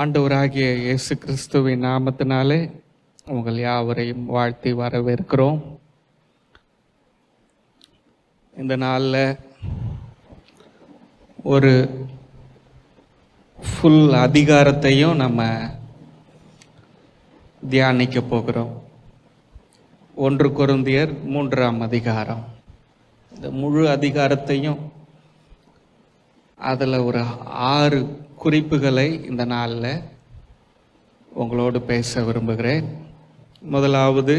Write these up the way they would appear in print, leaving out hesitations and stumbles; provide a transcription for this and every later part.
ஆண்டவராகிய இயேசு கிறிஸ்துவின் நாமத்தினாலே உங்கள் யாவரையும் வாழ்த்தி வரவேற்கிறோம். இந்த நாளில் ஒரு ஃபுல் அதிகாரத்தையும் நம்ம தியானிக்க போகிறோம். 1 கொரிந்தியர் 3ஆம் அதிகாரம். இந்த முழு அதிகாரத்தையும் அதில் ஒரு 6 குறிப்புகளை இந்த நாளில் உங்களோடு பேச விரும்புகிறேன். முதலாவது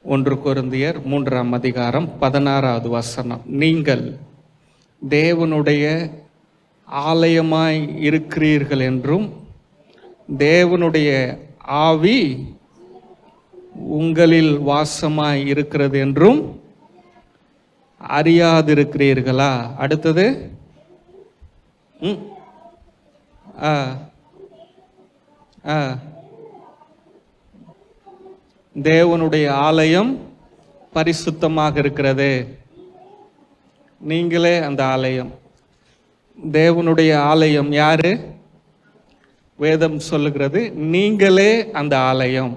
1 கொரிந்தியர் 3ஆம் அதிகாரம் 16வது வசனம். நீங்கள் தேவனுடைய ஆலயமாய் இருக்கிறீர்கள் என்றும் தேவனுடைய ஆவி உங்களில் வாசமாய் இருக்கிறது என்றும் அறியாதிருக்கிறீர்களா? அடுத்தது தேவனுடைய ஆலயம் பரிசுத்தமாக இருக்கிறது. நீங்களே அந்த ஆலயம். தேவனுடைய ஆலயம் யாரு? வேதம் சொல்லுகிறது நீங்களே அந்த ஆலயம்.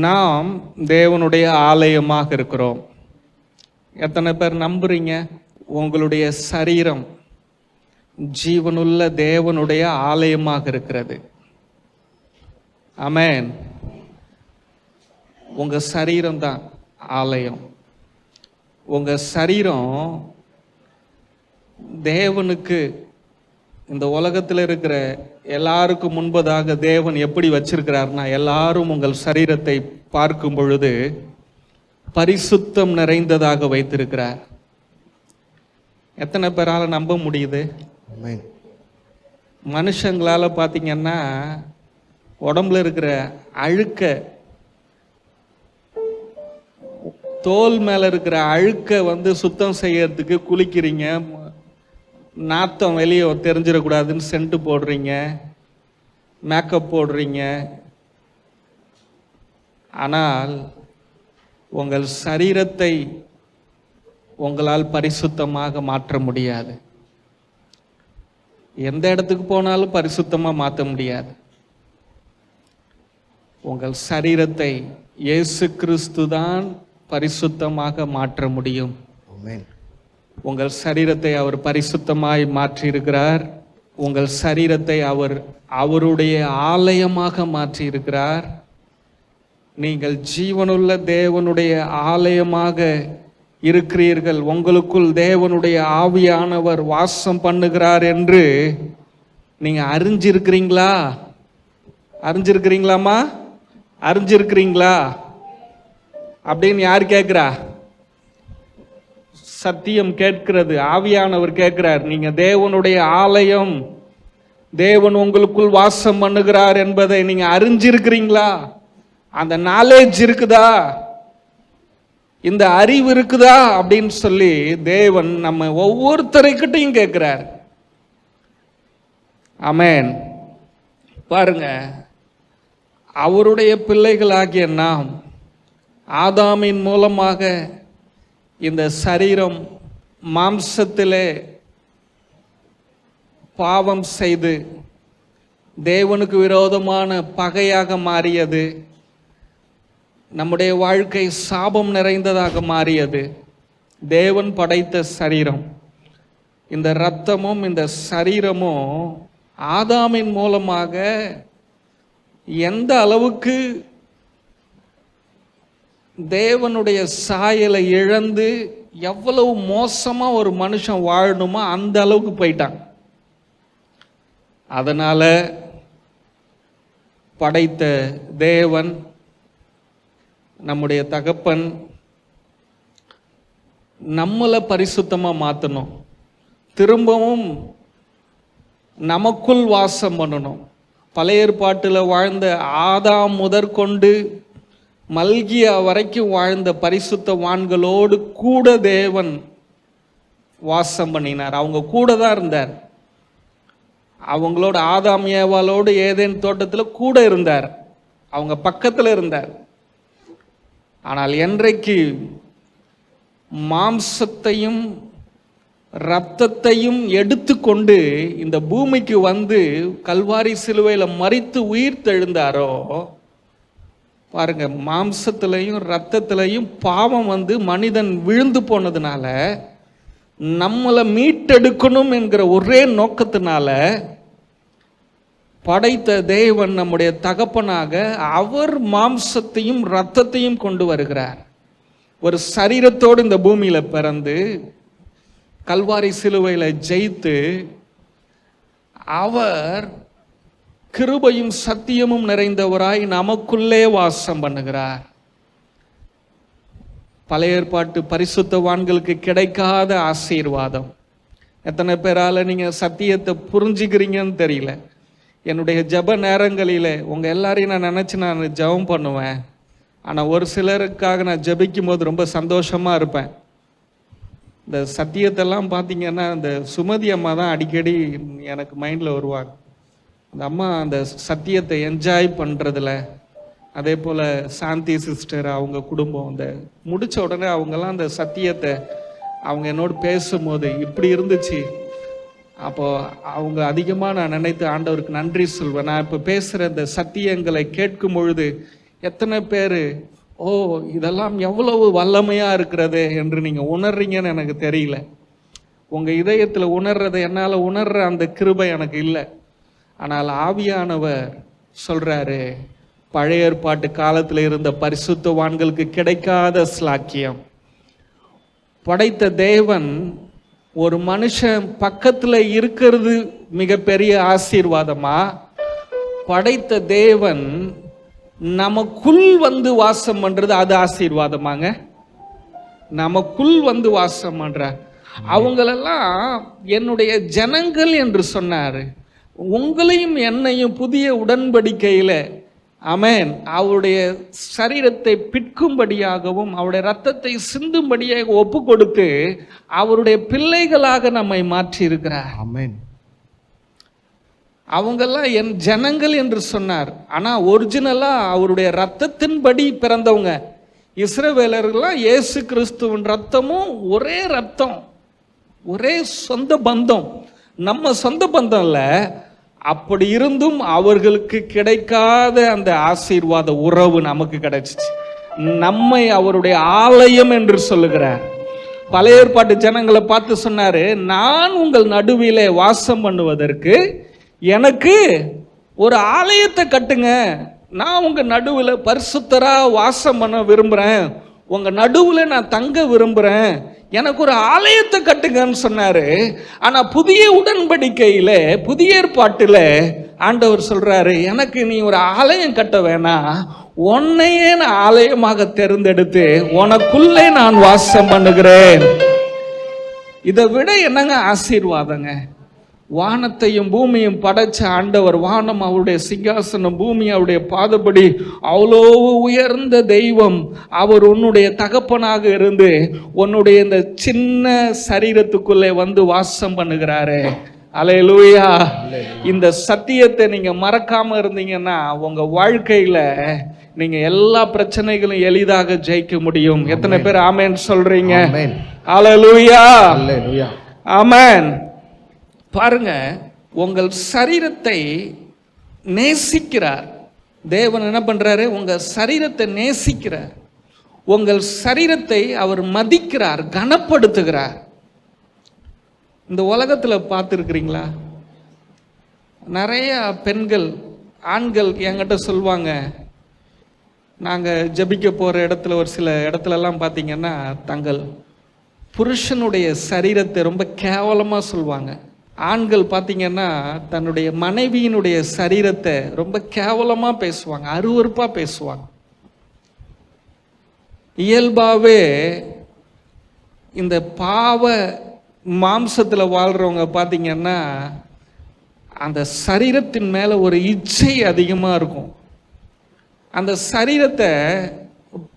நாம் தேவனுடைய ஆலயமாக இருக்கிறோம். எத்தனை பேர் நம்புறீங்க? உங்களுடைய சரீரம் ஜீவனுள்ள தேவனுடைய ஆலயமாக இருக்கிறது. ஆமென். உங்க சரீரம் தான் ஆலயம். உங்க சரீரம் தேவனுக்கு, இந்த உலகத்தில் இருக்கிற எல்லாருக்கும் முன்பதாக தேவன் எப்படி வச்சிருக்கிறார்னா, எல்லாரும் உங்கள் சரீரத்தை பார்க்கும் பொழுது பரிசுத்தம் நிறைந்ததாக வைத்திருக்கிறார். எத்தனை பேரால நம்ப முடியுது? மனுஷங்களால பார்த்தீங்கன்னா உடம்புல இருக்கிற அழுக்க, தோல் மேல இருக்கிற அழுக்க சுத்தம் செய்யறதுக்கு குளிக்கிறீங்க, நாத்தம் வெளியே தெரிஞ்சிடக்கூடாதுன்னு சென்ட் போடுறீங்க, மேக்கப் போடுறீங்க. ஆனால் உங்கள் சரீரத்தை உங்களால் பரிசுத்தமாக மாற்ற முடியாது. எந்த இடத்துக்கு போனாலும் பரிசுத்தமாக மாற்ற முடியாது. உங்கள் சரீரத்தை இயேசு கிறிஸ்து தான் பரிசுத்தமாக மாற்ற முடியும். உங்கள் சரீரத்தை அவர் பரிசுத்தமாய் மாற்றி இருக்கிறார். உங்கள் சரீரத்தை அவர் அவருடைய ஆலயமாக மாற்றி இருக்கிறார். நீங்கள் ஜீவனுள்ள தேவனுடைய ஆலயமாக இருக்கிறீர்கள். உங்களுக்குள் தேவனுடைய ஆவியானவர் வாசம் பண்ணுகிறார் என்று நீங்க அறிஞ்சிருக்கிறீங்களா? அறிஞ்சிருக்கிறீங்களாமா? அறிஞ்சிருக்கிறீங்களா அப்படின்னு யார் கேட்கிறா? சத்தியம் கேட்கிறது. ஆவியானவர் கேட்கிறார். நீங்க தேவனுடைய ஆலயம், தேவன் உங்களுக்குள் வாசம் பண்ணுகிறார் என்பதை நீங்க அறிஞ்சிருக்கிறீங்களா? அந்த நாலேஜ் இருக்குதா? இந்த அறிவு இருக்குதா அப்படின்னு சொல்லி தேவன் நம்ம ஒவ்வொருத்தரைக்கிட்டையும் கேட்கிறார். ஆமென். பாருங்க, அவருடைய பிள்ளைகளாகிய நாம் ஆதாமின் மூலமாக இந்த சரீரம் மாம்சத்திலே பாவம் செய்து தேவனுக்கு விரோதமான பகையாக மாறியது. நம்முடைய வாழ்க்கை சாபம் நிறைந்ததாக மாறியது. தேவன் படைத்த சரீரம், இந்த இரத்தமும் இந்த சரீரமும் ஆதாமின் மூலமாக எந்த அளவுக்கு தேவனுடைய சாயலை இழந்து எவ்வளவு மோசமா ஒரு மனுஷன் வாழணுமோ அந்த அளவுக்கு போயிட்டான். அதனால படைத்த தேவன், நம்முடைய தகப்பன் நம்மளை பரிசுத்தமாக மாற்றணும். திரும்பவும் நமக்குள் வாசம் பண்ணணும். பழைய ஏற்பாட்டில் வாழ்ந்த ஆதாம் முதற்கொண்டு மல்கியா வரைக்கும் வாழ்ந்த பரிசுத்தவான்களோடு கூட தேவன் வாசம் பண்ணினார். அவங்க கூட தான் இருந்தார். அவங்களோட ஆதாம் ஏவாளோடு ஏதேன் தோட்டத்தில் கூட இருந்தார். அவங்க பக்கத்தில் இருந்தார். ஆனால் என்றைக்கு மாம்சத்தையும் இரத்தத்தையும் எடுத்துக்கொண்டு இந்த பூமிக்கு வந்து கல்வாரி சிலுவையில் மரித்து உயிர் தெழுந்தாரோ பாருங்க, மாம்சத்திலையும் இரத்தத்திலையும் பாவம் வந்து மனிதன் விழுந்து போனதுனால நம்மளை மீட்டெடுக்கணும் என்கிற ஒரே நோக்கத்தினால படைத்த தேவன் நம்முடைய தகப்பனாக அவர் மாம்சத்தையும் இரத்தத்தையும் கொண்டு வருகிறார். ஒரு சரீரத்தோடு இந்த பூமியில பிறந்து கல்வாரி சிலுவையில ஜெயித்து அவர் கிருபையும் சத்தியமும் நிறைந்தவராய் நமக்குள்ளே வாசம் பண்ணுகிறார். பழைய ஏற்பாட்டு பரிசுத்தவான்களுக்கு கிடைக்காத ஆசீர்வாதம். எத்தனை பேரால நீங்க சத்தியத்தை புரிஞ்சுக்கிறீங்கன்னு தெரியல. என்னுடைய ஜெப நேரங்களிலே உங்க எல்லாரையும் நான் நினைச்சு நான் ஜெபம் பண்ணுவேன். ஆனால் ஒரு சிலருக்காக நான் ஜெபிக்கும் போது ரொம்ப சந்தோஷமா இருப்பேன். இந்த சத்தியத்தெல்லாம் பார்த்தீங்கன்னா இந்த சுமதி அம்மா தான் அடிக்கடி எனக்கு மைண்டில் வருவாங்க. அந்த அம்மா அந்த சத்தியத்தை என்ஜாய் பண்ணுறதுல, அதே போல் சாந்தி சிஸ்டர் அவங்க குடும்பம் அந்த முடித்த உடனே அவங்கெல்லாம் அந்த சத்தியத்தை அவங்க என்னோடு பேசும்போது இப்படி இருந்துச்சு. அப்போது அவங்க அதிகமாக நான் நினைத்து ஆண்டவருக்கு நன்றி சொல்வேன். நான் இப்போ பேசுகிற இந்த சத்தியங்களை கேட்கும் பொழுது எத்தனை பேர் ஓ இதெல்லாம் எவ்வளவு வல்லமையாக இருக்கிறது என்று நீங்கள் உணர்றீங்கன்னு எனக்கு தெரியல. உங்கள் இதயத்தில் உணர்றதை என்னால் உணர்ற அந்த கிருபை எனக்கு இல்லை. ஆனால் ஆவியானவர் சொல்கிறாரு, பழைய ஏற்பாட்டு காலத்தில் இருந்த பரிசுத்தவான்களுக்கு கிடைக்காத ஸ்லாக்கியம். படைத்த தேவன் ஒரு மனுஷன் பக்கத்தில் இருக்கிறது மிகப்பெரிய ஆசீர்வாதமா, படைத்த தேவன் நமக்குள் வந்து வாசம் பண்றது அது ஆசீர்வாதமாங்க? நமக்குள் வந்து வாசம் பண்ற அவங்களெல்லாம் என்னுடைய ஜனங்கள் என்று சொன்னாரு. உங்களையும் என்னையும் புதிய உடன்படிக்கையில ஆமென் அவருடைய சரீரத்தை பிற்கும்படியாகவும் அவருடைய இரத்தத்தை சிந்தும்படியாக ஒப்பு கொடுத்து அவருடைய பிள்ளைகளாக நம்மை மாற்றி இருக்கிறார். ஆமென். அவங்கெல்லாம் என் ஜனங்கள் என்று சொன்னார். ஆனால் ஒரிஜினலாக அவருடைய இரத்தத்தின்படி பிறந்தவங்க இஸ்ரவேலர்கள்லாம் இயேசு கிறிஸ்துவின் ரத்தமும் ஒரே ரத்தம், ஒரே சொந்த பந்தம். நம்ம சொந்த பந்தம் இல்லை. அப்படி இருந்தும் அவர்களுக்கு கிடைக்காத அந்த ஆசீர்வாத உறவு நமக்கு கிடைச்சிச்சு. நம்மை அவருடைய ஆலயம் என்று சொல்லுகிறார். பழைய ஏற்பாட்டு ஜனங்களை பார்த்து சொன்னாரு, நான் உங்கள் நடுவிலே வாசம் பண்ணுவதற்கு எனக்கு ஒரு ஆலயத்தை கட்டுங்க. நான் உங்க நடுவில் பரிசுத்தரா வாசம் பண்ண விரும்புகிறேன், உங்க நடுவில் நான் தங்க விரும்புகிறேன், எனக்கு ஒரு ஆலயத்தை கட்டுங்கன்னு சொன்னாரு. ஆனா புதிய உடன்படிக்கையில புதிய ஏற்பாட்டில் ஆண்டவர் சொல்றாரு, எனக்கு நீ ஒரு ஆலயம் கட்ட வேணாம், உன்னையே நான் ஆலயமாக தேர்ந்தெடுத்து உனக்குள்ளே நான் வாசம் பண்ணுகிறேன். இதை விட என்னங்க ஆசீர்வாதங்க? வானத்தையும் பூமியும் படைச்ச ஆண்டவர், வானம் அவருடைய சிங்காசனம், பூமி அவருடைய பாதப்படி, அவ்வளோ உயர்ந்த தெய்வம் அவர் உன்னுடைய தகப்பனாக இருந்து உன்னுடைய இந்த சின்ன சரீரத்துக்குள்ளே வந்து வாசம் பண்ணுகிறாரு. அல்லேலூயா. இந்த சத்தியத்தை நீங்க மறக்காம இருந்தீங்கன்னா உங்க வாழ்க்கையில நீங்க எல்லா பிரச்சனைகளும் எளிதாக ஜெயிக்க முடியும். எத்தனை பேர் ஆமென் சொல்றீங்க? அல்லேலூயா, ஆமென். பாருங்க, உங்கள் சரீரத்தை நேசிக்கிறார் தேவன். என்ன பண்றாரு? உங்க சரீரத்தை நேசிக்கிறார். உங்கள் சரீரத்தை அவர் மதிக்கிறார், கனப்படுத்துகிறார். இந்த உலகத்தில் பார்த்துருக்கிறீங்களா? நிறைய பெண்கள், ஆண்கள் என்கிட்ட சொல்லுவாங்க, நாங்கள் ஜபிக்க போகிற இடத்துல ஒரு சில இடத்துலலாம் பார்த்தீங்கன்னா தங்கள் புருஷனுடைய சரீரத்தை ரொம்ப கேவலமாக சொல்லுவாங்க. ஆண்கள் பார்த்தீங்கன்னா தன்னுடைய மனைவியினுடைய சரீரத்தை ரொம்ப கேவலமாக பேசுவாங்க, அருவருப்பாக பேசுவாங்க. இயல்பாகவே இந்த பாவ மாம்சத்தில் வாழ்கிறவங்க பார்த்தீங்கன்னா அந்த சரீரத்தின் மேலே ஒரு இச்சை அதிகமாக இருக்கும். அந்த சரீரத்தை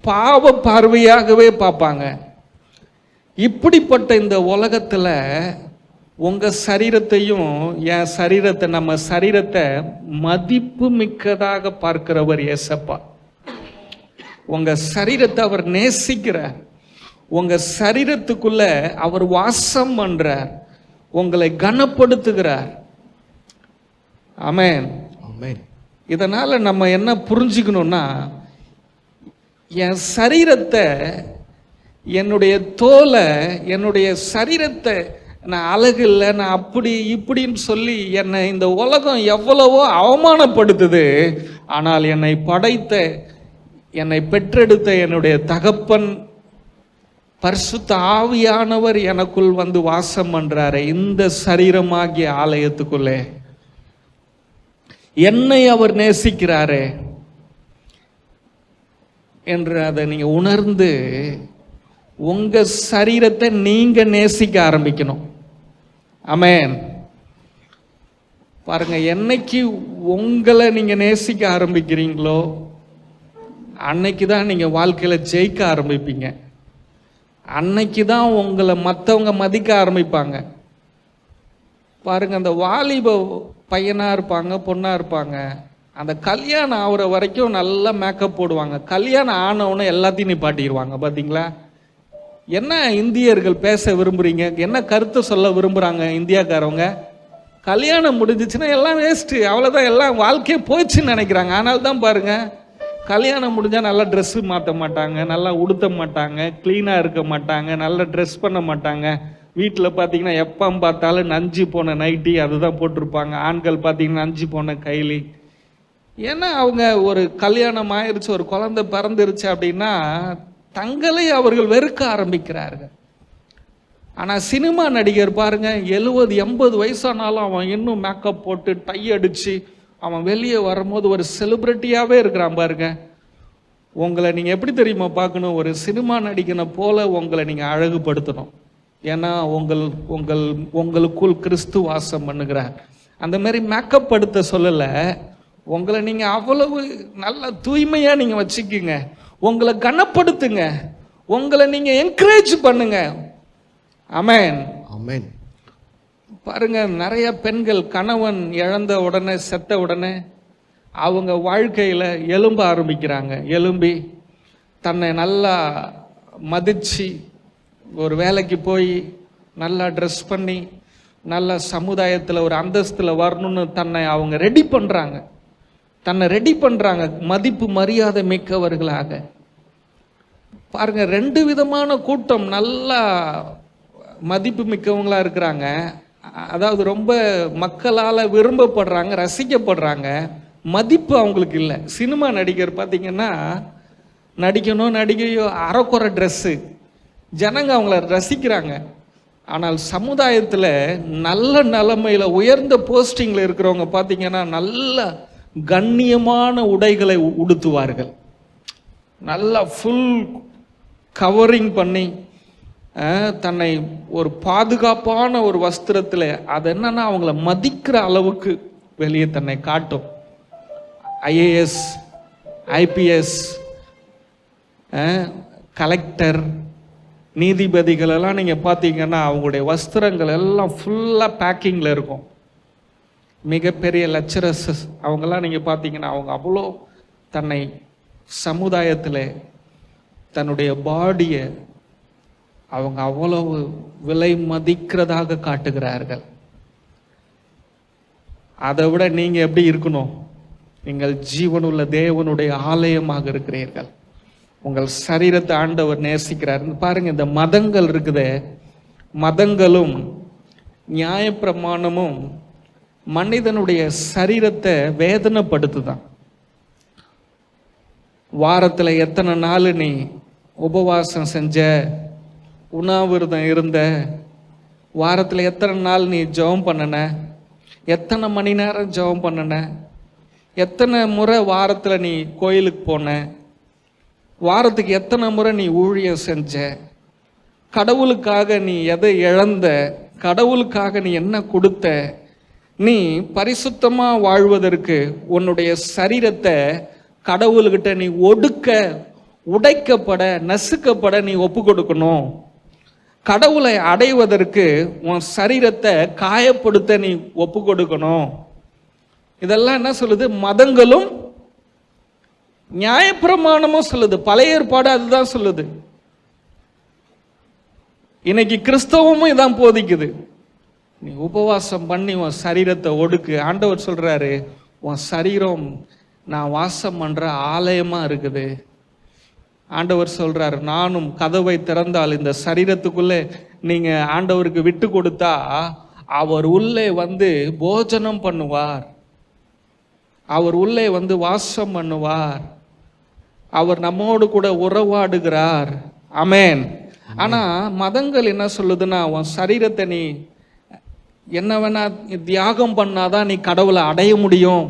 பாவ பார்வையாகவே பார்ப்பாங்க. இப்படிப்பட்ட இந்த உலகத்தில் உங்கள் சரீரத்தையும் என் சரீரத்தை, நம்ம சரீரத்தை மதிப்பு மிக்கதாக பார்க்கிறவர் ஏசப்பா. உங்கள் சரீரத்தை அவர் நேசிக்கிறார். உங்க சரீரத்துக்குள்ள அவர் வாசம் பண்றார், உங்களை கனப்படுத்துகிறார். ஆமென். ஆமென். இதனால நம்ம என்ன புரிஞ்சுக்கணும்னா, என் சரீரத்தை, என்னுடைய தோலை, என்னுடைய சரீரத்தை நான் அழகு இல்லை, நான் அப்படி இப்படின்னு சொல்லி என்னை இந்த உலகம் எவ்வளவோ அவமானப்படுத்துது. ஆனால் என்னை படைத்த, என்னை பெற்றெடுத்த என்னுடைய தகப்பன் பரிசுத்த ஆவியானவர் எனக்குள் வந்து வாசம் பண்றாரு. இந்த சரீரமாகிய ஆலயத்துக்குள்ளே என்னை அவர் நேசிக்கிறாரே என்று அதை நீங்க உணர்ந்து உங்க சரீரத்தை நீங்க நேசிக்க ஆரம்பிக்கணும். ஆமென். பாருங்க, என்னைக்கு உங்களை நீங்க நேசிக்க ஆரம்பிக்கிறீங்களோ அன்னைக்கு தான் நீங்க வாழ்க்கையில ஜெயிக்க ஆரம்பிப்பீங்க. அன்னைக்கு தான் உங்களை மற்றவங்க மதிக்க ஆரம்பிப்பாங்க. பாருங்க, அந்த வாலிப பையனா இருப்பாங்க, பொண்ணா இருப்பாங்க, அந்த கல்யாணம் ஆகுற வரைக்கும் நல்லா மேக்கப் போடுவாங்க. கல்யாணம் ஆனவுடனே எல்லாத்தையும் நிப்பாட்டிடுவாங்க. பார்த்தீங்களா? என்ன இந்தியர்கள் பேச விரும்புறீங்க, என்ன கருத்தை சொல்ல விரும்புறாங்க இந்தியாக்காரவங்க? கல்யாணம் முடிஞ்சிச்சுன்னா எல்லாம் வேஸ்ட்டு, அவ்வளோதான், எல்லாம் வாழ்க்கையே போயிடுச்சுன்னு நினைக்கிறாங்க. ஆனால் தான் பாருங்க, கல்யாணம் முடிஞ்சால் நல்லா ட்ரெஸ்ஸு மாற்ற மாட்டாங்க, நல்லா உடுத்த மாட்டாங்க, க்ளீனாக இருக்க மாட்டாங்க, நல்லா ட்ரெஸ் பண்ண மாட்டாங்க. வீட்டில் பார்த்தீங்கன்னா எப்போ பார்த்தாலும் நஞ்சு போன நைட்டி அதுதான் போட்டிருப்பாங்க. ஆண்கள் பார்த்தீங்கன்னா நஞ்சு போன கைலி. ஏன்னா அவங்க ஒரு கல்யாணம் ஆயிடுச்சு, ஒரு குழந்தை பிறந்துருச்சு அப்படின்னா தங்களை அவர்கள் வெறுக்க ஆரம்பிக்கிறார்கள். ஆனால் சினிமா நடிகர் பாருங்க, 70-80 வயசானாலும் அவன் இன்னும் மேக்கப் போட்டு டை அடிச்சு அவன் வெளியே வரும்போது ஒரு செலிப்ரிட்டியாகவே இருக்கிறான். பாருங்க, உங்களை நீங்கள் எப்படி தெரியுமா பார்க்கணும்? ஒரு சினிமா நடிகனை போல உங்களை நீங்கள் அழகுபடுத்தணும். ஏன்னா உங்களுக்குள் கிறிஸ்து வாசம் பண்ணுகிறார். அந்த மாதிரி மேக்கப் படுத்த சொல்லலை, உங்களை நீங்கள் அவ்வளவு நல்ல தூய்மையாக நீங்கள் வச்சுக்கிங்க, உங்களை கனப்படுத்துங்க, உங்களை நீங்கள் என்கரேஜ் பண்ணுங்க. ஆமென். ஆமென். பாருங்க, நிறைய பெண்கள் கணவன் இழந்த உடனே, செத்த உடனே அவங்க வாழ்க்கையில் எலும்ப ஆரம்பிக்கிறாங்க. எலும்பி தன்னை நல்லா மதித்து ஒரு வேலைக்கு போய் நல்லா ட்ரெஸ் பண்ணி நல்ல சமுதாயத்தில் ஒரு அந்தஸ்தில் வரணும்னு தன்னை அவங்க ரெடி பண்ணுறாங்க. மதிப்பு மரியாதை மிக்கவர்களாக. பாருங்க, 2 விதமான கூட்டம் நல்லா மதிப்பு மிக்கவங்களா இருக்கிறாங்க. அதாவது ரொம்ப மக்களால் விரும்பப்படுறாங்க, ரசிக்கப்படுறாங்க. மதிப்பு அவங்களுக்கு இல்லை. சினிமா நடிகர் பார்த்தீங்கன்னா நடிகையோ அரைக்குறை ட்ரெஸ்ஸு, ஜனங்க அவங்கள ரசிக்கிறாங்க. ஆனால் சமுதாயத்தில் நல்ல நிலைமையில் உயர்ந்த போஸ்டிங்கில் இருக்கிறவங்க பார்த்தீங்கன்னா நல்ல கண்ணியமான உடைகளை உடுத்துவார்கள். நல்லா ஃபுல் கவரிங் பண்ணி தன்னை ஒரு பாதுகாப்பான ஒரு வஸ்திரத்தில், அது என்னன்னா அவங்கள மதிக்கிற அளவுக்கு வெளியே தன்னை காட்டும். ஐஏஎஸ், ஐபிஎஸ், கலெக்டர், நீதிபதிகளெல்லாம் நீங்கள் பார்த்தீங்கன்னா அவங்களுடைய வஸ்திரங்கள் எல்லாம் ஃபுல்லாக பேக்கிங்கில் இருக்கும். மிகப்பெரிய லெக்சரர்ஸ் அவங்கெல்லாம் நீங்கள் பார்த்தீங்கன்னா அவங்க அவ்வளோ தன்னை சமுதாயத்தில் தன்னுடைய பாடியை அவங்க அவ்வளவு விலை மதிக்கிறதாக காட்டுகிறார்கள். அதை விட நீங்கள் எப்படி இருக்கணும்? நீங்கள் ஜீவனுள்ள தேவனுடைய ஆலயமாக இருக்கிறீர்கள். உங்கள் சரீரத்தை ஆண்டவர் நேசிக்கிறார். பாருங்க, இந்த மதங்கள் இருக்குதே, மதங்களும் நியாயப்பிரமாணமும் மனிதனுடைய சரீரத்தை வேதனைப்படுத்துதான். வாரத்தில் எத்தனை நாள் நீ உபவாசம் செஞ்ச, உண்ணாவிரதம் இருந்த, வாரத்தில் எத்தனை நாள் நீ ஜெபம் பண்ணன, எத்தனை மணி நேரம் ஜெபம் பண்ணன, எத்தனை முறை வாரத்தில் நீ கோயிலுக்கு போன, வாரத்துக்கு எத்தனை முறை நீ ஊழியம் செஞ்ச, கடவுளுக்காக நீ எதை இழந்த, கடவுளுக்காக நீ என்ன கொடுத்த, நீ பரிசுத்தமாக வாழ்வதற்கு உன்னுடைய சரீரத்தை கடவுள்கிட்ட நீ உடைக்கப்பட, நசுக்கப்பட நீ ஒப்பு கொடுக்கணும். கடவுளை அடைவதற்கு உன் சரீரத்தை காயப்படுத்த நீ ஒப்பு கொடுக்கணும். இதெல்லாம் என்ன சொல்லுது? மதங்களும் நியாயப்பிரமாணமும் சொல்லுது. பழைய ஏற்பாடு அதுதான் சொல்லுது. இன்னைக்கு கிறிஸ்தவமும் இதான் போதிக்குது. நீ உபவாசம் பண்ணி உன் சரீரத்தை ஒடுக்கு. ஆண்டவர் சொல்றாரு, உன் சரீரம் நான் வாசம் பண்ற ஆலயமா இருக்குது. ஆண்டவர் சொல்றாரு, நானும் கதவை திறந்தால் இந்த சரீரத்துக்குள்ளே நீங்க ஆண்டவருக்கு விட்டு கொடுத்தா அவர் உள்ளே வந்து போஜனம் பண்ணுவார், அவர் உள்ளே வந்து வாசம் பண்ணுவார், அவர் நம்மோடு கூட உறவாடுகிறார். ஆமென். ஆனா மதங்கள் என்ன சொல்லுதுன்னா, உன் சரீரத்தை நீ என்ன வேணா தியாகம் பண்ணாதான் நீ கடவுளை அடைய முடியும்,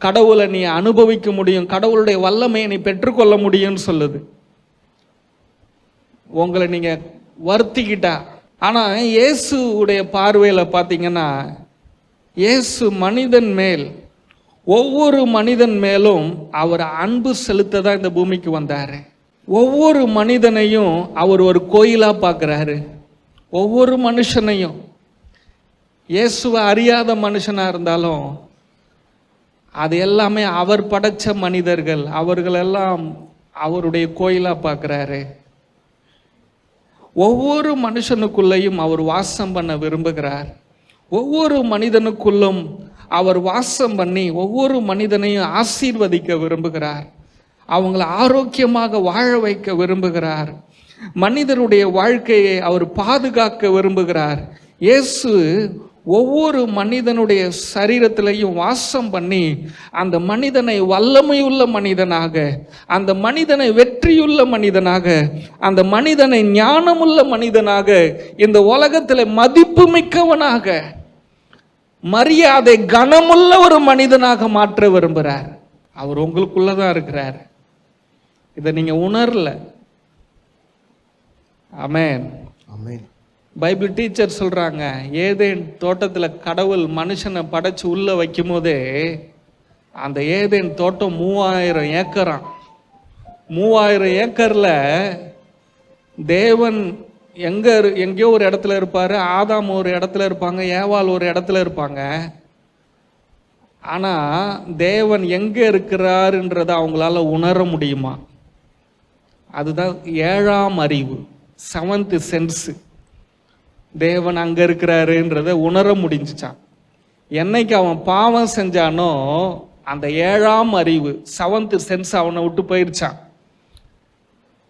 கடவுளை நீ அனுபவிக்க முடியும், கடவுளுடைய வல்லமையை நீ பெற்றுக்கொள்ள முடியும்னு சொல்லுது. உங்களை நீங்க வருத்திக்கிட்டா. ஆனா இயேசுடைய பார்வையில பார்த்தீங்கன்னா, இயேசு மனிதன் மேல், ஒவ்வொரு மனிதன் மேலும் அவர் அன்பு செலுத்த தான் இந்த பூமிக்கு வந்தாரு. ஒவ்வொரு மனிதனையும் அவர் ஒரு கோயிலா பார்க்கிறாரு. ஒவ்வொரு மனுஷனையும், இயேசுவை அறியாத மனுஷனா இருந்தாலும் அது எல்லாமே அவர் படைச்ச மனிதர்கள், அவர்களெல்லாம் அவருடைய கோயிலா பார்க்கிறாரு. ஒவ்வொரு மனுஷனுக்குள்ளேயும் அவர் வாசம் பண்ண விரும்புகிறார். ஒவ்வொரு மனிதனுக்குள்ளும் அவர் வாசம் பண்ணி ஒவ்வொரு மனிதனையும் ஆசீர்வதிக்க விரும்புகிறார். அவங்கள ஆரோக்கியமாக வாழ வைக்க விரும்புகிறார். மனிதருடைய வாழ்க்கையை அவர் பாதுகாக்க விரும்புகிறார். இயேசு ஒவ்வொரு மனிதனுடைய சரீரத்திலையும் வாசம் பண்ணி அந்த மனிதனை வல்லமையுள்ள மனிதனாக, அந்த மனிதனை வெற்றியுள்ள மனிதனாக, அந்த மனிதனை ஞானமுள்ள மனிதனாக, இந்த உலகத்தில் மதிப்பு மிக்கவனாக, மரியாதை கனமுள்ள ஒரு மனிதனாக மாற்ற விரும்புகிறார். அவர் உங்களுக்குள்ளதான் இருக்கிறார். இதை நீங்க உணரல. ஆமென். ஆமென். பைபிள் டீச்சர் சொல்றாங்க, ஏதேன் தோட்டத்தில் கடவுள் மனுஷனை படைச்சு உள்ள வைக்கும் போதே அந்த ஏதேன் தோட்டம் 3000 ஏக்கராம். 3000 ஏக்கர்ல தேவன் எங்கேயோ ஒரு இடத்துல இருப்பாரு, ஆதாம் ஒரு இடத்துல இருப்பாங்க, ஏவாள் ஒரு இடத்துல இருப்பாங்க. ஆனா தேவன் எங்க இருக்கிறாருன்றத அவங்களால உணர முடியுமா? அதுதான் 7ஆம் அறிவு, 7th சென்ஸ். தேவன் அங்க இருக்கிறாருன்றத உணர முடிஞ்சுச்சான். என்னைக்கு அவன் பாவம் செஞ்சானோ அந்த 7ஆம் அறிவு, 7th சென்ஸ் அவனை விட்டு போயிருச்சான்.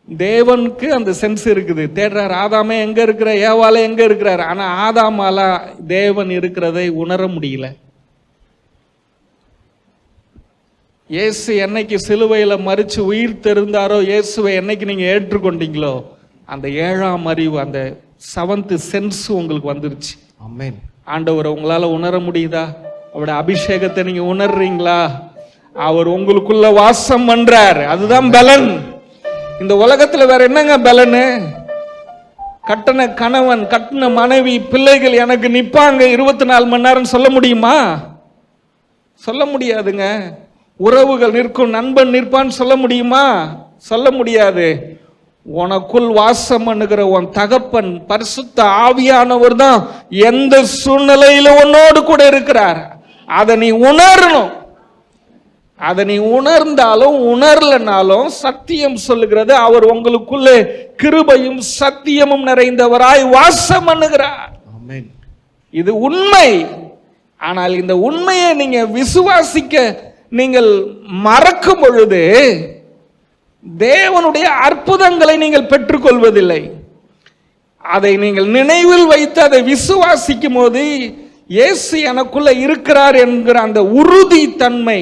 தேவனுக்கு அந்த சென்ஸ் இருக்குது. தேடுறார், ஆதாமே எங்க இருக்கிற, ஏவாலே எங்க இருக்கிறார். ஆனா ஆதாமால தேவன் இருக்கிறதை உணர முடியல. இயேசு என்னைக்கு சிலுவையில மரிச்சு உயிர் தெரிந்தாரோ, இயேசுவை என்னைக்கு நீங்க ஏற்றுக்கொண்டீங்களோ, அந்த 7ஆம் அறிவு, அந்த 7th சென்ஸ் உங்களுக்கு வந்துருச்சு. ஆமென். ஆண்டவரை உங்களால உணர முடியுதா? அவருடைய அபிஷேகத்தை நீங்க உணர்றீங்களா? அவர் உங்களுக்குள்ள வாசம் பண்றார். அதுதான் பலன். இந்த உலகத்துல வேற என்னங்க பலனு? கட்டின கணவன், கட்டின மனைவி, பிள்ளைகள் எனக்கு நிப்பாங்க 24 மணி நேரம் சொல்ல முடியுமா? சொல்ல முடியாதுங்க. உறவுகள் நிற்கும், நண்பன் நிற்பான்னு சொல்ல முடியுமா? சொல்ல முடியாது. உனக்குள் வாசம் பண்ணுகிற உன் தகப்பன் பரிசுத்த ஆவியானவர் தான் எந்த சூழ்நிலையில உன்னோடு கூட இருக்கிறார். அதை நீ உணரணும். அதை நீ உணர்ந்தாலும் உணரலனாலும் சத்தியம் சொல்லுகிறது, அவர் உங்களுக்குள்ளே கிருபையும் சத்தியமும் நிறைந்தவராய் வாசம் பண்ணுகிறார். ஆமென். இது உண்மை. ஆனால் இந்த உண்மையை நீங்க விசுவாசிக்க நீங்கள் மறக்கும் பொழுது தேவனுடைய அற்புதங்களை நீங்கள் பெற்றுக்கொள்வதில்லை. அதை நீங்கள் நினைவில் வைத்து அதை விசுவாசிக்கும் போது இயேசு எனக்குள்ள இருக்கிறார் என்கிற அந்த உறுதி தன்மை,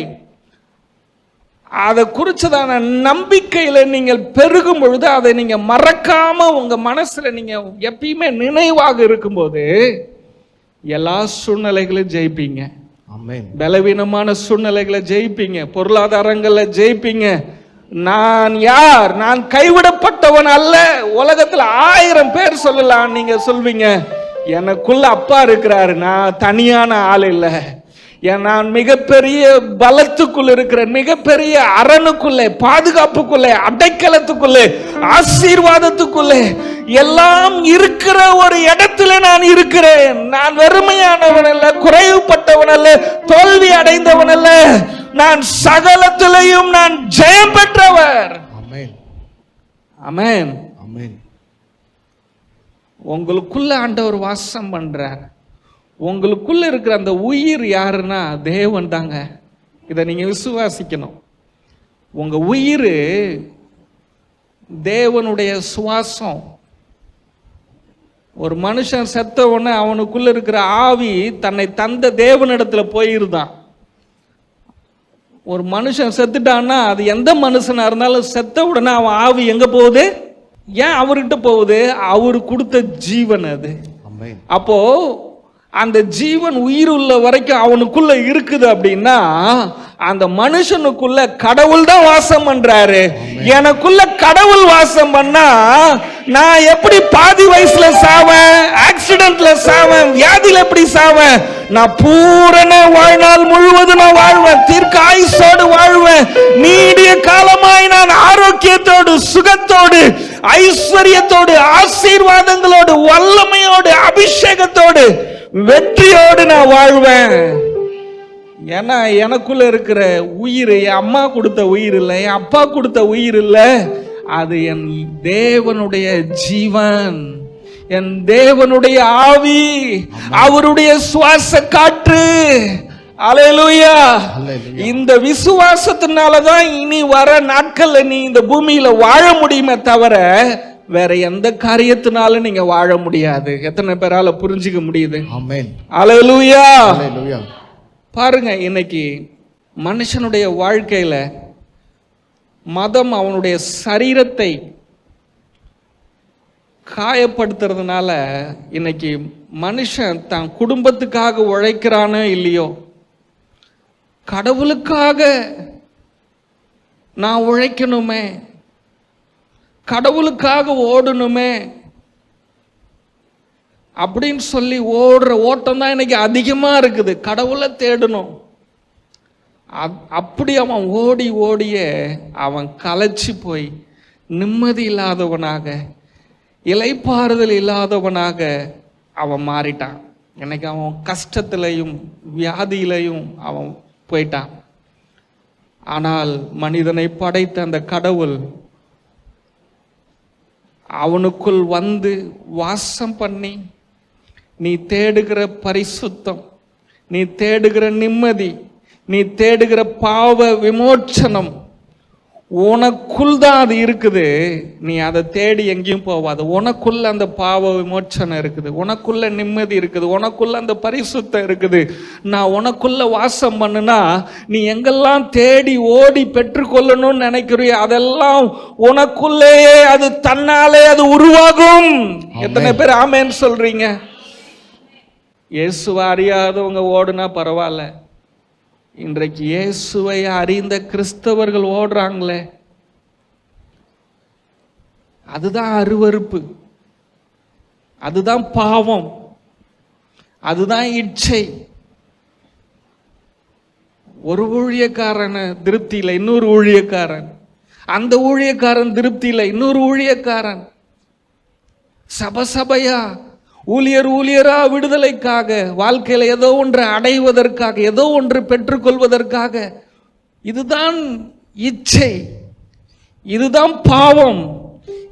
அதை குறிச்சதான நம்பிக்கையில நீங்கள் பெருகும் பொழுது அதை நீங்க மறக்காம உங்க மனசுல நீங்க எப்பயுமே நினைவாக இருக்கும்போது எல்லா சூழ்நிலைகளையும் ஜெயிப்பீங்க. ஆமென். பலவீனமான சூழ்நிலைகளை ஜெயிப்பீங்க, பொருளாதாரங்களை ஜெயிப்பீங்க. நான் யார்? நான் கைவிடப்பட்டவன் அல்ல. உலகத்துல 1000 பேர் சொல்லலாம், நீங்க சொல்வீங்க எனக்குள்ள அப்பா இருக்கிறாரு, நான் தனியான ஆள் இல்லை, நான் மிகப்பெரிய பலத்துக்குள்ள இருக்கிறேன், மிகப்பெரிய அரணுக்குள்ளே, பாதுகாப்புக்குள்ளே, அடைக்கலத்துக்குள்ளே, ஆசீர்வாதத்துக்குள்ளே எல்லாம் இருக்கிற ஒரு இடத்துல நான் இருக்கிறேன். நான் வெறுமையானவன் அல்ல, குறைவுபட்டவன் அல்ல, தோல்வி அடைந்தவன் அல்ல, நான் சகலத்திலையும் நான் ஜெயம் பெற்றவர். ஆமென். ஆமென். ஆமென். உங்களுக்குள்ள ஆண்டவர் வாசம் பண்றார். உங்களுக்குள்ள இருக்கிற அந்த உயிர் யாருன்னா தேவன் தாங்க. இதை நீங்க விசுவாசிக்கணும். உங்க உயிர் தேவனுடைய சுவாசம். ஒரு மனுஷன் செத்த உடனே அவனுக்குள்ள இருக்கிற ஆவி தன்னை தந்த தேவனிடத்துல போயிருந்தான். ஒரு மனுஷன் செத்துட்டான்னா அது எந்த மனுஷனா இருந்தாலும் செத்த உடனே அவன் ஆவி எங்க போகுது? ஏன் அவர்கிட்ட போகுது? அவரு கொடுத்த ஜீவன் அது. அப்போ அந்த ஜீவன் உயிர் உள்ள வரைக்கும் அவனுக்குள்ள இருக்குது அப்படின்னா அந்த மனுஷனுக்குள்ள கடவுள் தான் வாசம் பண்றாரு. எனக்குள்ள கடவுள் வாசம் பண்ணா நான் எப்படி பாதி வயசுல சாவேன், ஆக்சிடென்ட்ல சாவேன், வியாதியில எப்படி சாவேன்? நான் பூரண வாழ்நாள் முழுவதும் நான் வாழ்வேன், தீர்க்க ஆயுசோடு வாழ்வேன், நீடிய காலமாய் நான் ஆரோக்கியத்தோடு, சுகத்தோடு, ஐஸ்வர்யத்தோடு, ஆசீர்வாதங்களோடு, வல்லமையோடு, அபிஷேகத்தோடு, வெற்றியோடு நான் வாழ்வேன். ஏன்னா எனக்குள்ள இருக்கிற உயிர் என் அம்மா கொடுத்த உயிர் இல்லை, என் அப்பா கொடுத்த உயிர் இல்லை, அது என் தேவனுடைய ஜீவன், என் தேவனுடைய ஆவி, அவருடைய சுவாச காற்று. அல்லேலூயா. இந்த விசுவாசத்தினாலதான் இனி வர நாட்கள்ல நீ இந்த பூமியில வாழ முடியுமே தவிர வேற எந்த காரியத்தினாலும் நீங்க வாழ முடியாது. எத்தனை பேரால புரிஞ்சுக்க முடியுது? ஆமென். அல்லேலூயா. அல்லேலூயா. பாருங்க, இன்னைக்கு மனுஷனுடைய வாழ்க்கையில மதம் அவனுடைய சரீரத்தை காயப்படுத்துறதுனால இன்னைக்கு மனுஷன் தான் குடும்பத்துக்காக உழைக்கிறானோ இல்லையோ, கடவுளுக்காக நான் உழைக்கணுமே, கடவுளுக்காக ஓடணுமே அப்படின்னு சொல்லி ஓடுற ஓட்டம் தான் இன்னைக்கு அதிகமா இருக்குது. கடவுளை தேடணும். அப்படி அவன் ஓடி ஓடியே அவன் களைச்சு போய் நிம்மதி இல்லாதவனாக, இளைப்பாறுதல் இல்லாதவனாக அவன் மாறிட்டான். இன்னைக்கு அவன் கஷ்டத்திலையும் வியாதியிலையும் அவன் போயிட்டான். ஆனால் மனிதனை படைத்த அந்த கடவுள் அவனுக்குள் வந்து வாசம் பண்ணி, நீ தேடுகிற பரிசுத்தம், நீ தேடுகிற நிம்மதி, நீ தேடுகிற பாவ விமோச்சனம் உனக்குள் தான் அது இருக்குது. நீ அதை தேடி எங்கேயும் போவாது. உனக்குள்ள அந்த பாவ விமோச்சனம் இருக்குது, உனக்குள்ள நிம்மதி இருக்குது, உனக்குள்ள அந்த பரிசுத்தம் இருக்குது. நான் உனக்குள்ள வாசம் பண்ணுனா நீ எங்கெல்லாம் தேடி ஓடி பெற்றுக்கொள்ளணும்னு நினைக்கிறியோ அதெல்லாம் உனக்குள்ளேயே அது தன்னாலே அது உருவாகும். எத்தனை பேர் ஆமென் சொல்றீங்க? இயேசுவை அறியாதவங்க ஓடுனா பரவாயில்ல, இன்றைக்கு இயேசுவை அறிந்த கிறிஸ்தவர்கள் ஓடுறாங்களே, அதுதான் அருவருப்பு, அதுதான் பாவம், அதுதான் இச்சை. ஒரு ஊழியக்காரன் திருப்தி இல்லை, இன்னொரு ஊழியக்காரன், அந்த ஊழியக்காரன் திருப்தி இல்லை, இன்னொரு ஊழியக்காரன், சபையா ஊழியரா விடுதலைக்காக, வாழ்க்கையில ஏதோ ஒன்று அடைவதற்காக, ஏதோ ஒன்று பெற்றுக்கொள்வதற்காக. இதுதான் இச்சை, இதுதான் பாவம்,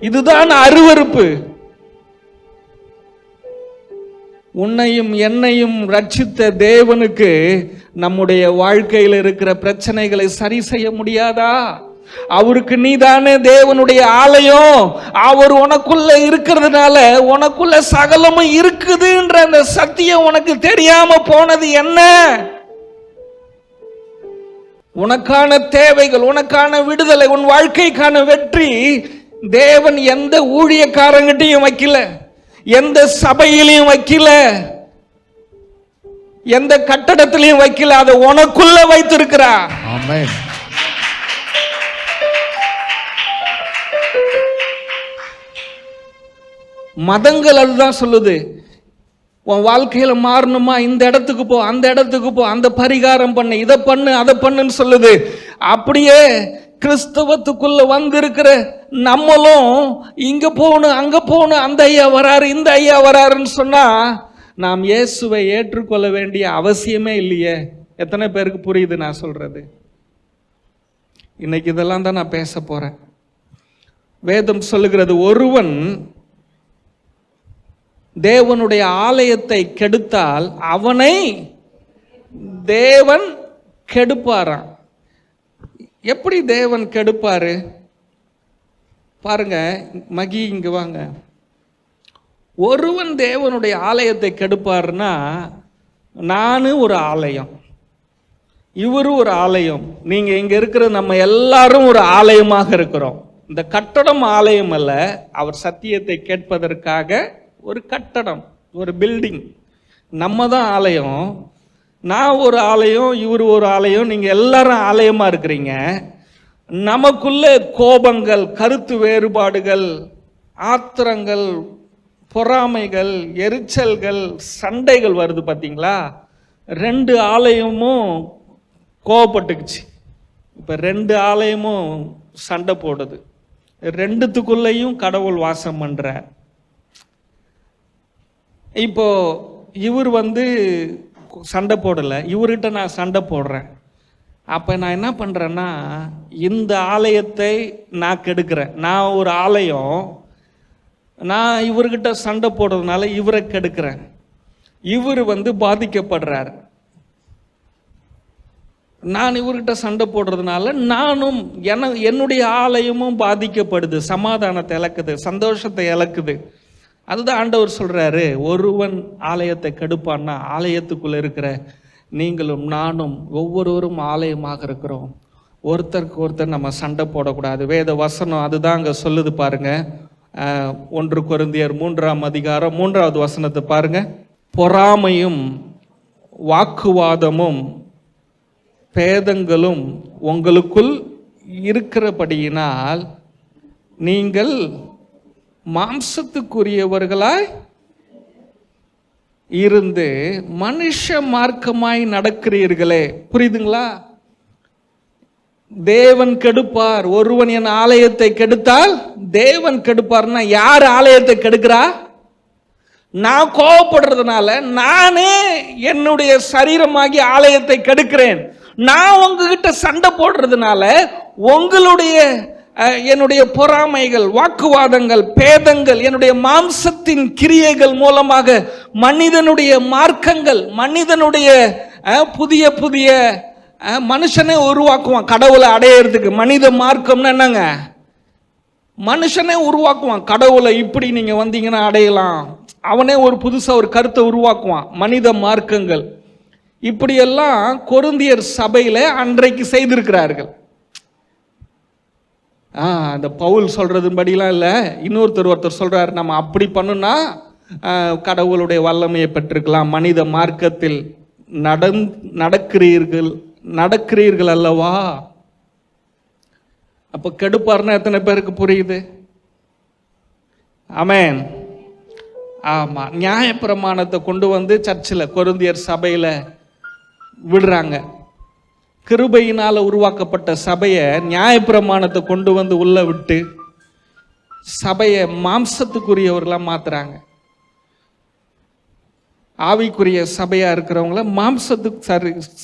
இதுதான் அருவருப்பு. உன்னையும் என்னையும் ரட்சித்த தேவனுக்கு நம்முடைய வாழ்க்கையில் இருக்கிற பிரச்சனைகளை சரி செய்ய முடியாதா? அவருக்கு நீதானே தேவனுடைய ஆலயம். அவர் உனக்குள்ள இருக்கிறதுனால உனக்குள்ள சகலமும் இருக்குதுன்ற அந்த சத்தியம் உனக்கு தெரியாம போனது என்ன? உனக்கான தேவைகள், உனக்கான விடுதலை, உன் வாழ்க்கைக்கான வெற்றி தேவன் எந்த ஊழியக்காரங்கிட்டையும் வைக்கல, எந்த சபையிலையும் வைக்கல, எந்த கட்டடத்திலையும் வைக்கல, அதை உனக்குள்ள வைத்திருக்கிறார். ஆமென். மதங்கள் அதுதான் சொல்லுது. உன் வாழ்க்கையில மாறணுமா, இந்த இடத்துக்கு போ, அந்த இடத்துக்கு போ, அந்த பரிகாரம் பண்ணு, இதை பண்ணு, அதை பண்ணுன்னு சொல்லுது. அப்படியே கிறிஸ்தவத்துக்குள்ள வந்திருக்கிற நம்மளும் இங்க போகணும், அங்க போகணும், அந்த ஐயா வராரு, இந்த ஐயா வராருன்னு சொன்னா நாம் இயேசுவை ஏற்றுக்கொள்ள வேண்டிய அவசியமே இல்லையே. எத்தனை பேருக்கு புரியுது நான் சொல்றது? இன்னைக்கு இதெல்லாம் தான் நான் பேச போறேன். வேதம் சொல்லுகிறது, ஒருவன் தேவனுடைய ஆலயத்தை கெடுத்தால் அவனை தேவன் கெடுப்பாராம். எப்படி தேவன் கெடுப்பாரு பாருங்க. மகி இங்க வாங்க. ஒருவன் தேவனுடைய ஆலயத்தை கெடுப்பாருன்னா, நானு ஒரு ஆலயம், இவரு ஒரு ஆலயம், நீங்க இங்க இருக்கிற நம்ம எல்லாரும் ஒரு ஆலயமாக இருக்கிறோம். இந்த கட்டடம் ஆலயம் அல்ல, அவர் சத்தியத்தை கேட்பதற்காக ஒரு கட்டடம், ஒரு பில்டிங். நம்ம தான் ஆலயம். நான் ஒரு ஆலயம், இவர் ஒரு ஆலயம், நீங்க எல்லாரும் ஆலயமா இருக்கிறீங்க. நமக்குள்ள கோபங்கள், கருத்து வேறுபாடுகள், ஆத்திரங்கள், பொறாமைகள், எரிச்சல்கள், சண்டைகள் வருது பார்த்தீங்களா? 2 ஆலயமும் கோபப்பட்டுக்குச்சு. இப்போ 2 ஆலயமும் சண்டை போடுது. 2த்துக்குள்ளேயும் கடவுள் வாசம் பண்றார். இப்போ இவர் சண்டை போடலை, இவர்கிட்ட நான் சண்டை போடுறேன். அப்போ நான் என்ன பண்ணுறேன்னா, இந்த ஆலயத்தை நான் கெடுக்கிறேன். நான் ஒரு ஆலயம், நான் இவர்கிட்ட சண்டை போடுறதுனால இவரை கெடுக்கிறேன். இவர் பாதிக்கப்படுறார். நான் இவர்கிட்ட சண்டை போடுறதுனால நானும் என்னுடைய ஆலயமும் பாதிக்கப்படுது, சமாதானத்தை இழக்குது, சந்தோஷத்தை இழக்குது. அதுதான் ஆண்டவர் சொல்றாரு, ஒருவன் ஆலயத்தை கெடுப்பான்னா ஆலயத்துக்குள்ள இருக்கிற நீங்களும் நானும் ஒவ்வொருவரும் ஆலயமாக இருக்கிறோம். ஒருத்தருக்கு ஒருத்தர் நம்ம சண்டை போடக்கூடாது. வேத வசனம் அதுதான் அங்கே சொல்லுது பாருங்க. 1 கொரிந்தியர் 3ஆம் அதிகாரம் 3வது வசனத்தை பாருங்க. பொறாமையும் வாக்குவாதமும் பேதங்களும் உங்களுக்குள் இருக்கிறபடியினால் நீங்கள் மாம்சத்துக்குரியவர்களாய் இருந்து மனுஷ மார்க்கமாய் நடக்கிறீர்களே. புரியுதுங்களா? தேவன் கெடுப்பார். ஒருவன் என் ஆலயத்தை கெடுத்தால் தேவன் கெடுப்பார்னா, யார் ஆலயத்தை கெடுக்கிறா? நான் கோபப்படுறதுனால நானே என்னுடைய சரீரமாகி ஆலயத்தை கெடுக்கிறேன். நான் உங்ககிட்ட சண்டை போடுறதுனால என்னுடைய பொறாமைகள், வாக்குவாதங்கள், பேதங்கள், என்னுடைய மாம்சத்தின் கிரியைகள் மூலமாக மனிதனுடைய மார்க்கங்கள், மனிதனுடைய புதிய புதிய மனுஷனே உருவாக்குவான் கடவுளை அடையிறதுக்கு. மனித மார்க்கம்னு என்னங்க? மனுஷனே உருவாக்குவான் கடவுளை. இப்படி நீங்க வந்தீங்கன்னா அடையலாம். அவனே ஒரு புதுசா ஒரு கருத்தை உருவாக்குவான். மனித மார்க்கங்கள் இப்படியெல்லாம் கொரிந்தியர் சபையில அன்றைக்கு செய்திருக்கிறார்கள். அந்த பவுல் சொல்றதுபடிலாம் இல்லை. ஒருத்தர் சொல்றாரு, நம்ம அப்படி பண்ணுனா கடவுளுடைய வல்லமையை பெற்றிருக்கலாம். மனித மார்க்கத்தில் நடக்கிறீர்கள் அல்லவா? அப்ப கெடுப்பார்னா எத்தனை பேருக்கு புரியுது? ஆமென். ஆமா, நியாயப்பிரமாணத்தை கொண்டு சர்ச்சில் கொரிந்தியர் சபையில விடுறாங்க. கிருபையினால உருவாக்கப்பட்ட சபையை நியாயப்பிரமாணத்தை கொண்டு உள்ள விட்டு சபையை மாம்சத்துக்குரியவர்களா மாத்துறாங்க. ஆவிக்குரிய சபையா இருக்கிறவங்கள மாம்சத்துக்கு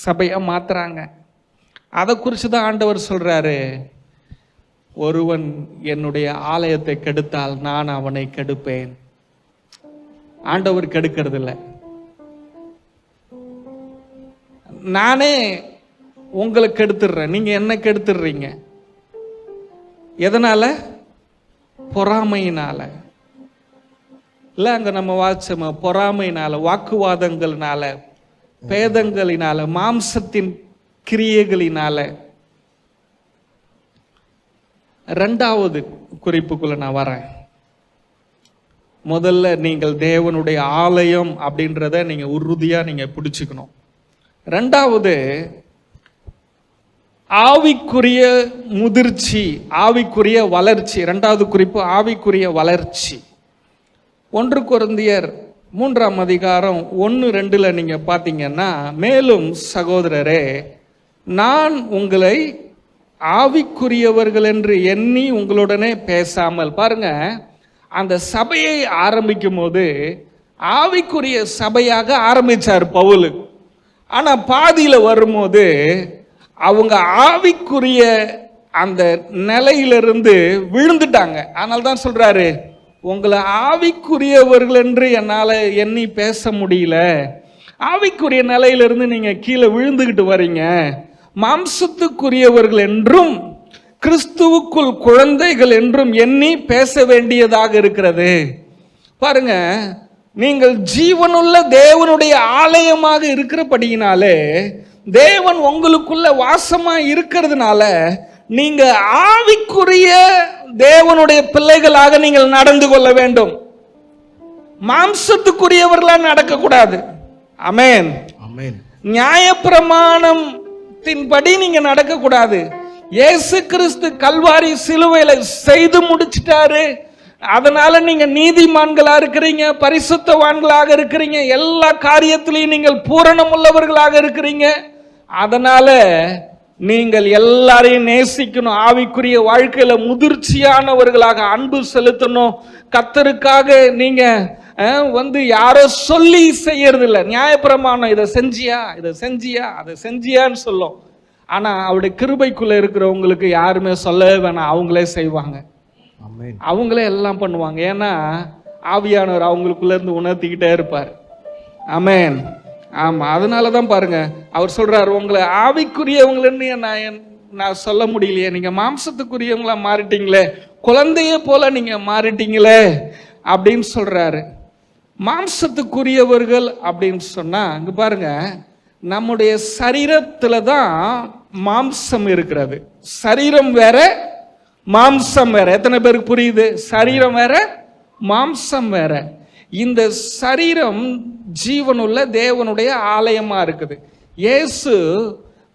சபையா மாத்துறாங்க. அதை குறித்து தான் ஆண்டவர் சொல்றாரு, ஒருவன் என்னுடைய ஆலயத்தை கெடுத்தால் நான் அவனை கெடுப்பேன். ஆண்டவர் கெடுக்கிறது இல்லை. நானே உங்களை கெடுத்துடுறேன், நீங்க என்ன கெடுத்துடுறீங்க. எதனால? பொறாமையினால இல்ல. அங்க நம்ம வாச்சோம், பொறாமையினால, வாக்குவாதங்களினால, பேதங்களினால, மாம்சத்தின் கிரியைகளினால. 2வது குறிப்புக்குள்ள நான் வரேன். முதல்ல நீங்கள் தேவனுடைய ஆலயம் அப்படின்றத நீங்க உறுதியா நீங்க பிடிச்சுக்கணும். 2வது ஆவிக்குரிய முதிர்ச்சி, ஆவிக்குரிய வளர்ச்சி. 2வது குறிப்பு ஆவிக்குரிய வளர்ச்சி. 1 கொரிந்தியர் 3ஆம் அதிகாரம் 1-2 நீங்க பார்த்தீங்கன்னா, மேலும் சகோதரரே, நான் உங்களை ஆவிக்குரியவர்கள் என்று எண்ணி உங்களுடனே பேசாமல். பாருங்க, அந்த சபையை ஆரம்பிக்கும் போது ஆவிக்குரிய சபையாக ஆரம்பிச்சார் பவுல். ஆனா பாதியில வரும்போது அவங்க ஆவிக்குரிய அந்த நிலையிலிருந்து விழுந்துட்டாங்க. அதனால தான் சொல்றாரு, உங்களை ஆவிக்குரியவர்கள் என்று என்னால் எண்ணி பேச முடியல. ஆவிக்குரிய நிலையிலிருந்து நீங்க கீழே விழுந்துகிட்டு வரீங்க. மாம்சத்துக்குரியவர்கள் என்றும் கிறிஸ்துவுக்குள் குழந்தைகள் என்றும் எண்ணி பேச வேண்டியதாக இருக்கிறது. பாருங்க, நீங்கள் ஜீவனுள்ள தேவனுடைய ஆலயமாக இருக்கிறபடியினாலே, தேவன் உங்களுக்குள்ள வாசமா இருக்கிறதுனால, நீங்க ஆவிக்குரிய தேவனுடைய பிள்ளைகளாக நீங்கள் நடந்து கொள்ள வேண்டும். மாம்சத்துக்குரியவர்களா நடக்கக்கூடாது. ஆமென், ஆமென். நியாயப்பிரமாணத்தின்படி நீங்க நடக்கக்கூடாது. இயேசு கிறிஸ்து கல்வாரி சிலுவையில செய்து முடிச்சிட்டாரு. அதனால நீங்க நீதிமான்களா இருக்கிறீங்க, பரிசுத்தவான்களாக இருக்கிறீங்க, எல்லா காரியத்திலையும் நீங்கள் பூரணம் உள்ளவர்களாக இருக்கிறீங்க. அதனால நீங்கள் எல்லாரையும் நேசிக்கணும், ஆவிக்குரிய வாழ்க்கையில முதிர்ச்சியானவர்களாக அன்பு செலுத்தணும். கர்த்தருக்காக நீங்க யாரோ சொல்லி செய்யறது இல்லை. நியாயப்பிரமாணம் இதை செஞ்சியா, இதை செஞ்சியா, அதை செஞ்சியான்னு சொல்லும். ஆனா அவருடைய கிருபைக்குள்ள இருக்கிறவங்களுக்கு யாருமே சொல்லவே வேணாம், அவங்களே செய்வாங்க, அவங்களே எல்லாம் பண்ணுவாங்க. ஏன்னா ஆவியானவர் அவங்களுக்குள்ள இருந்து உணர்த்திக்கிட்டே இருப்பார். ஆமென். ஆமா, அதனாலதான் பாருங்க அவர் சொல்றாரு, உங்களை ஆவிக்குரியவங்கன்னு நான் சொல்ல முடியலையே, நீங்க மாம்சத்துக்குரியவங்களா மாறிட்டீங்களே, குழந்தைய போல நீங்க மாறிட்டீங்களே அப்படின்னு சொல்றாரு. மாம்சத்துக்குரியவர்கள் அப்படின்னு சொன்னா, இங்க பாருங்க, நம்முடைய சரீரத்துல தான் மாம்சம் இருக்கிறது. சரீரம் வேற, மாம்சம் வேற. எத்தனை பேருக்கு புரியுது? சரீரம் வேற, மாம்சம் வேற. இந்த சரீரம் ஜீவனுள்ள தேவனுடைய ஆலயமா இருக்குது. இயேசு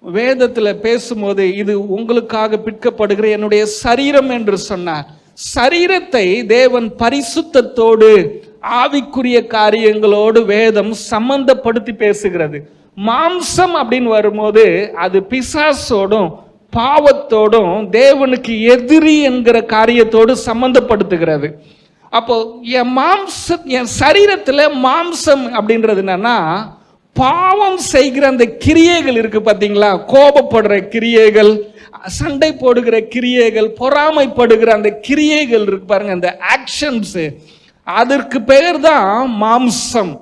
வேதத்துல பேசும்போது, இது உங்களுக்காக பிற்கப்படுகிற என்னுடைய சரீரம் என்று சொன்னார். சரீரத்தை தேவன் பரிசுத்தத்தோடு ஆவிக்குரிய காரியங்களோடு வேதம் சம்பந்தப்படுத்தி பேசுகிறது. மாம்சம் அப்படின்னு வரும்போது அது பிசாசோடும் பாவத்தோடும் தேவனுக்கு எதிரி என்கிற காரியத்தோடு சம்பந்தப்படுத்துகிறது. அப்போ என் சரீரத்துல மாம்சம் அப்படின்றது என்னன்னா, பாவம் செய்கிற அந்த கிரியைகள் இருக்கு பாத்தீங்களா, கோபப்படுற கிரியைகள், சண்டை போடுகிற கிரியைகள், பொறாமைப்படுகிற அந்த கிரியைகள் இருக்கு பாருங்க, அந்த ஆக்ஷன்ஸ், அதற்கு பெயர் தான் மாம்சம்.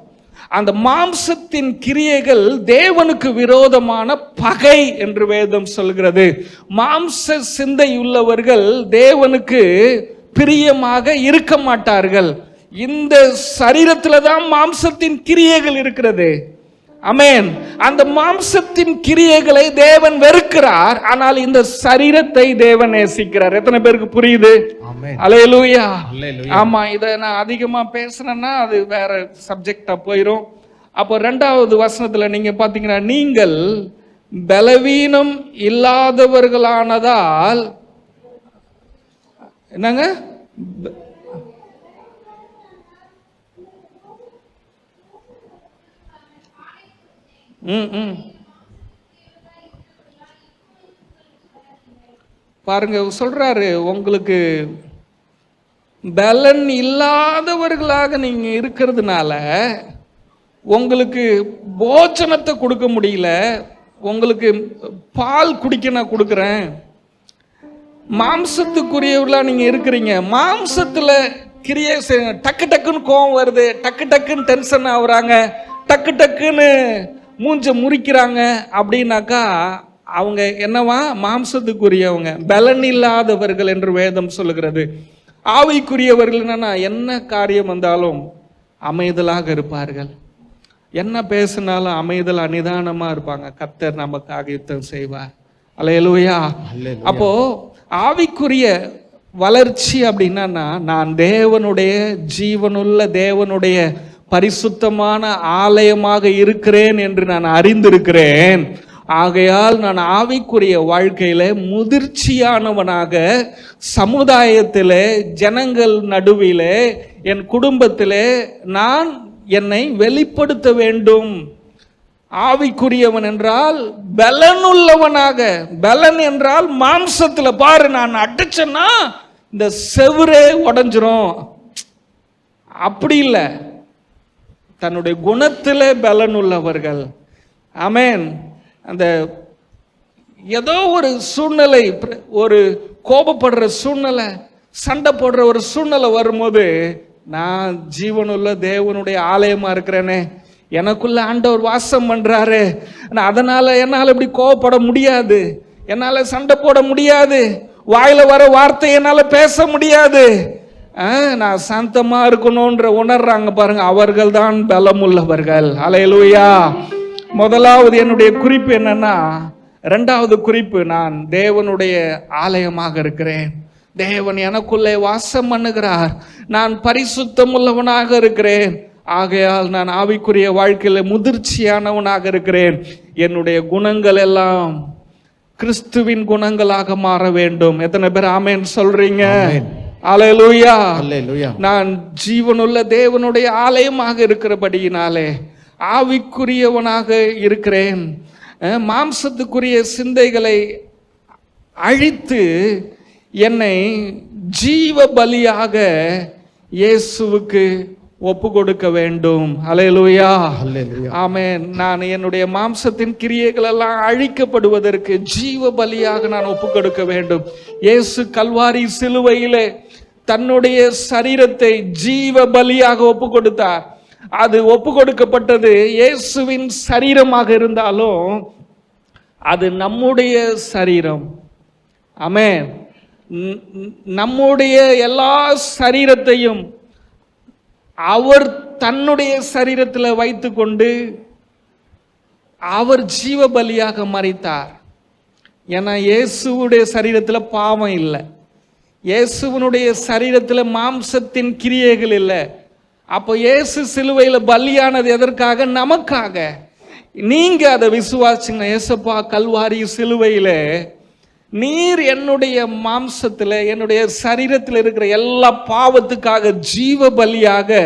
அந்த மாம்சத்தின் கிரியைகள் தேவனுக்கு விரோதமான பகை என்று வேதம் சொல்கிறது. மாம்ச சிந்தையுள்ளவர்கள் தேவனுக்கு பிரியமாக இருக்க மாட்டார்கள். இந்த சரீரத்துல தான் மாம்சத்தின் கிரியைகள் இருக்கிறது. ஆமென். அந்த மாம்சத்தின் கிரியைகளை தேவன் வெறுக்கிறார், ஆனால் இந்த சரீரத்தை தேவன் நேசிக்கிறார். எத்தனை பேருக்கு புரியுது? அல்லேலூயா. ஆமா, இதை நான் அதிகமா பேசுறேன்னா அது வேற சப்ஜெக்டா போயிரும். அப்போ 2வது வசனத்துல நீங்க பாத்தீங்கன்னா, நீங்கள் பலவீனம் இல்லாதவர்களானதால் என்னங்க, பாருங்க சொல்றாரு, உங்களுக்கு பலன் இல்லாதவர்களாக நீங்க இருக்கிறதுனால உங்களுக்கு போஜனத்தை கொடுக்க முடியல, உங்களுக்கு பால் குடிக்க நான் கொடுக்குறேன். மாம்சத்துக்குரியவர்களா நீங்க இருக்கிறீங்க. மாம்சத்துல கிரியை செய்யுங்க. டக்கு டக்குன்னு கோவம் வருது, டக்கு டக்குன்னு டென்ஷன் ஆகுறாங்க, டக்கு டக்குன்னு மூஞ்ச முறிக்கிறாங்க அப்படின்னாக்கா அவங்க என்னவா? மாம்சத்துக்குரியவங்க, பலன் இல்லாதவர்கள் என்று வேதம் சொல்லுகிறது. ஆவிக்குரியவர்கள் என்னன்னா, என்ன காரியம் வந்தாலும் அமைதலாக இருப்பார்கள், என்ன பேசினாலும் அமைதல் அநிதானமா இருப்பாங்க. கர்த்தர் நமக்காக யுத்தம் செய்வார். அல்லேலூயா. அப்போ ஆவிக்குரிய வளர்ச்சி அப்படின்னா, நான் தேவனுடைய ஜீவனுள்ள தேவனுடைய பரிசுத்தமான ஆலயமாக இருக்கிறேன் என்று நான் அறிந்திருக்கிறேன். ஆகையால் நான் ஆவிக்குரிய வாழ்க்கையில முதிர்ச்சியானவனாக சமுதாயத்திலே, ஜனங்கள் நடுவிலே, என் குடும்பத்திலே நான் என்னை வெளிப்படுத்த வேண்டும். ஆவிக்குரியவன் என்றால் பலனுள்ளவனாக. பலன் என்றால் மாம்சத்துல பாரு, நான் அடிச்சேன்னா இந்த செவுரே உடைஞ்சிரும், அப்படி இல்லை. தன்னுடைய குணத்திலே பலன் உள்ளவர்கள். ஆமென். அந்த ஏதோ ஒரு சூழ்நிலை, ஒரு கோபப்படுற சூழ்நிலை, சண்டை போடுற ஒரு சூழ்நிலை வரும்போது, நான் ஜீவனுள்ள தேவனுடைய ஆலயமா இருக்கிறேனே, எனக்குள்ள ஆண்டவர் வாசம் பண்றாரு, அதனால என்னால் இப்படி கோவப்பட முடியாது, என்னால் சண்டை போட முடியாது, வாயில வர வார்த்தை என்னால் பேச முடியாது, நான் சாந்தமா இருக்கணும்ன்ற உணர்றாங்க பாருங்க, அவர்கள் தான் பலமுள்ளவர்கள். அல்லேலூயா. முதலாவது என்னுடைய குறிப்பு என்னன்னா, இரண்டாவது குறிப்பு, நான் தேவனுடைய ஆலயமாக இருக்கிறேன், தேவன் எனக்குள்ளே வாசம் பண்ணுகிறார், நான் பரிசுத்தம் உள்ளவனாக இருக்கிறேன், ஆகையால் நான் ஆவிக்குரிய வாழ்க்கையில முதிர்ச்சியானவனாக இருக்கிறேன், என்னுடைய குணங்கள் எல்லாம் கிறிஸ்துவின் குணங்களாக மாற வேண்டும். எத்தனை பேர் ஆமென் சொல்றீங்க? அல்லேலூயா. நான் ஜீவனுள்ள தேவனுடைய ஆலயமாக இருக்கிறபடியினாலே ஆவிக்குரியவனாக இருக்கிறேன். மாம்சத்துக்குரிய சிந்தைகளை அழித்து என்னை ஜீவ பலியாக இயேசுவுக்கு ஒப்பு கொடுக்க வேண்டும். அல்லேலூயா. ஆமென். நான் என்னுடைய மாம்சத்தின் கிரியைகள் எல்லாம் அழிக்கப்படுவதற்கு ஜீவ பலியாக நான் ஒப்பு கொடுக்க வேண்டும். இயேசு கல்வாரி சிலுவையிலே தன்னுடைய சரீரத்தை ஜீவ பலியாக ஒப்பு கொடுத்தார். அது ஒப்பு கொடுக்கப்பட்டது இயேசுவின் சரீரமாக இருந்தாலும் அது நம்முடைய சரீரம். ஆமென். நம்முடைய எல்லா சரீரத்தையும் அவர் தன்னுடைய சரீரத்தில் வைத்து கொண்டு அவர் ஜீவ பலியாக மரித்தார். ஏன்னா இயேசுவுடைய சரீரத்தில் பாவம் இல்லை, இயேசுவனுடைய சரீரத்தில் மாம்சத்தின் கிரியைகள் இல்லை. அப்போ இயேசு சிலுவையில் பலியானது எதற்காக? நமக்காக. நீங்க அதை விசுவாசிங்க. இயேசப்பா கல்வாரி சிலுவையில் நீர் என்னுடைய மாம்சத்தில் என்னுடைய சரீரத்தில் இருக்கிற எல்லா பாவத்துக்காக ஜீவ பலியாக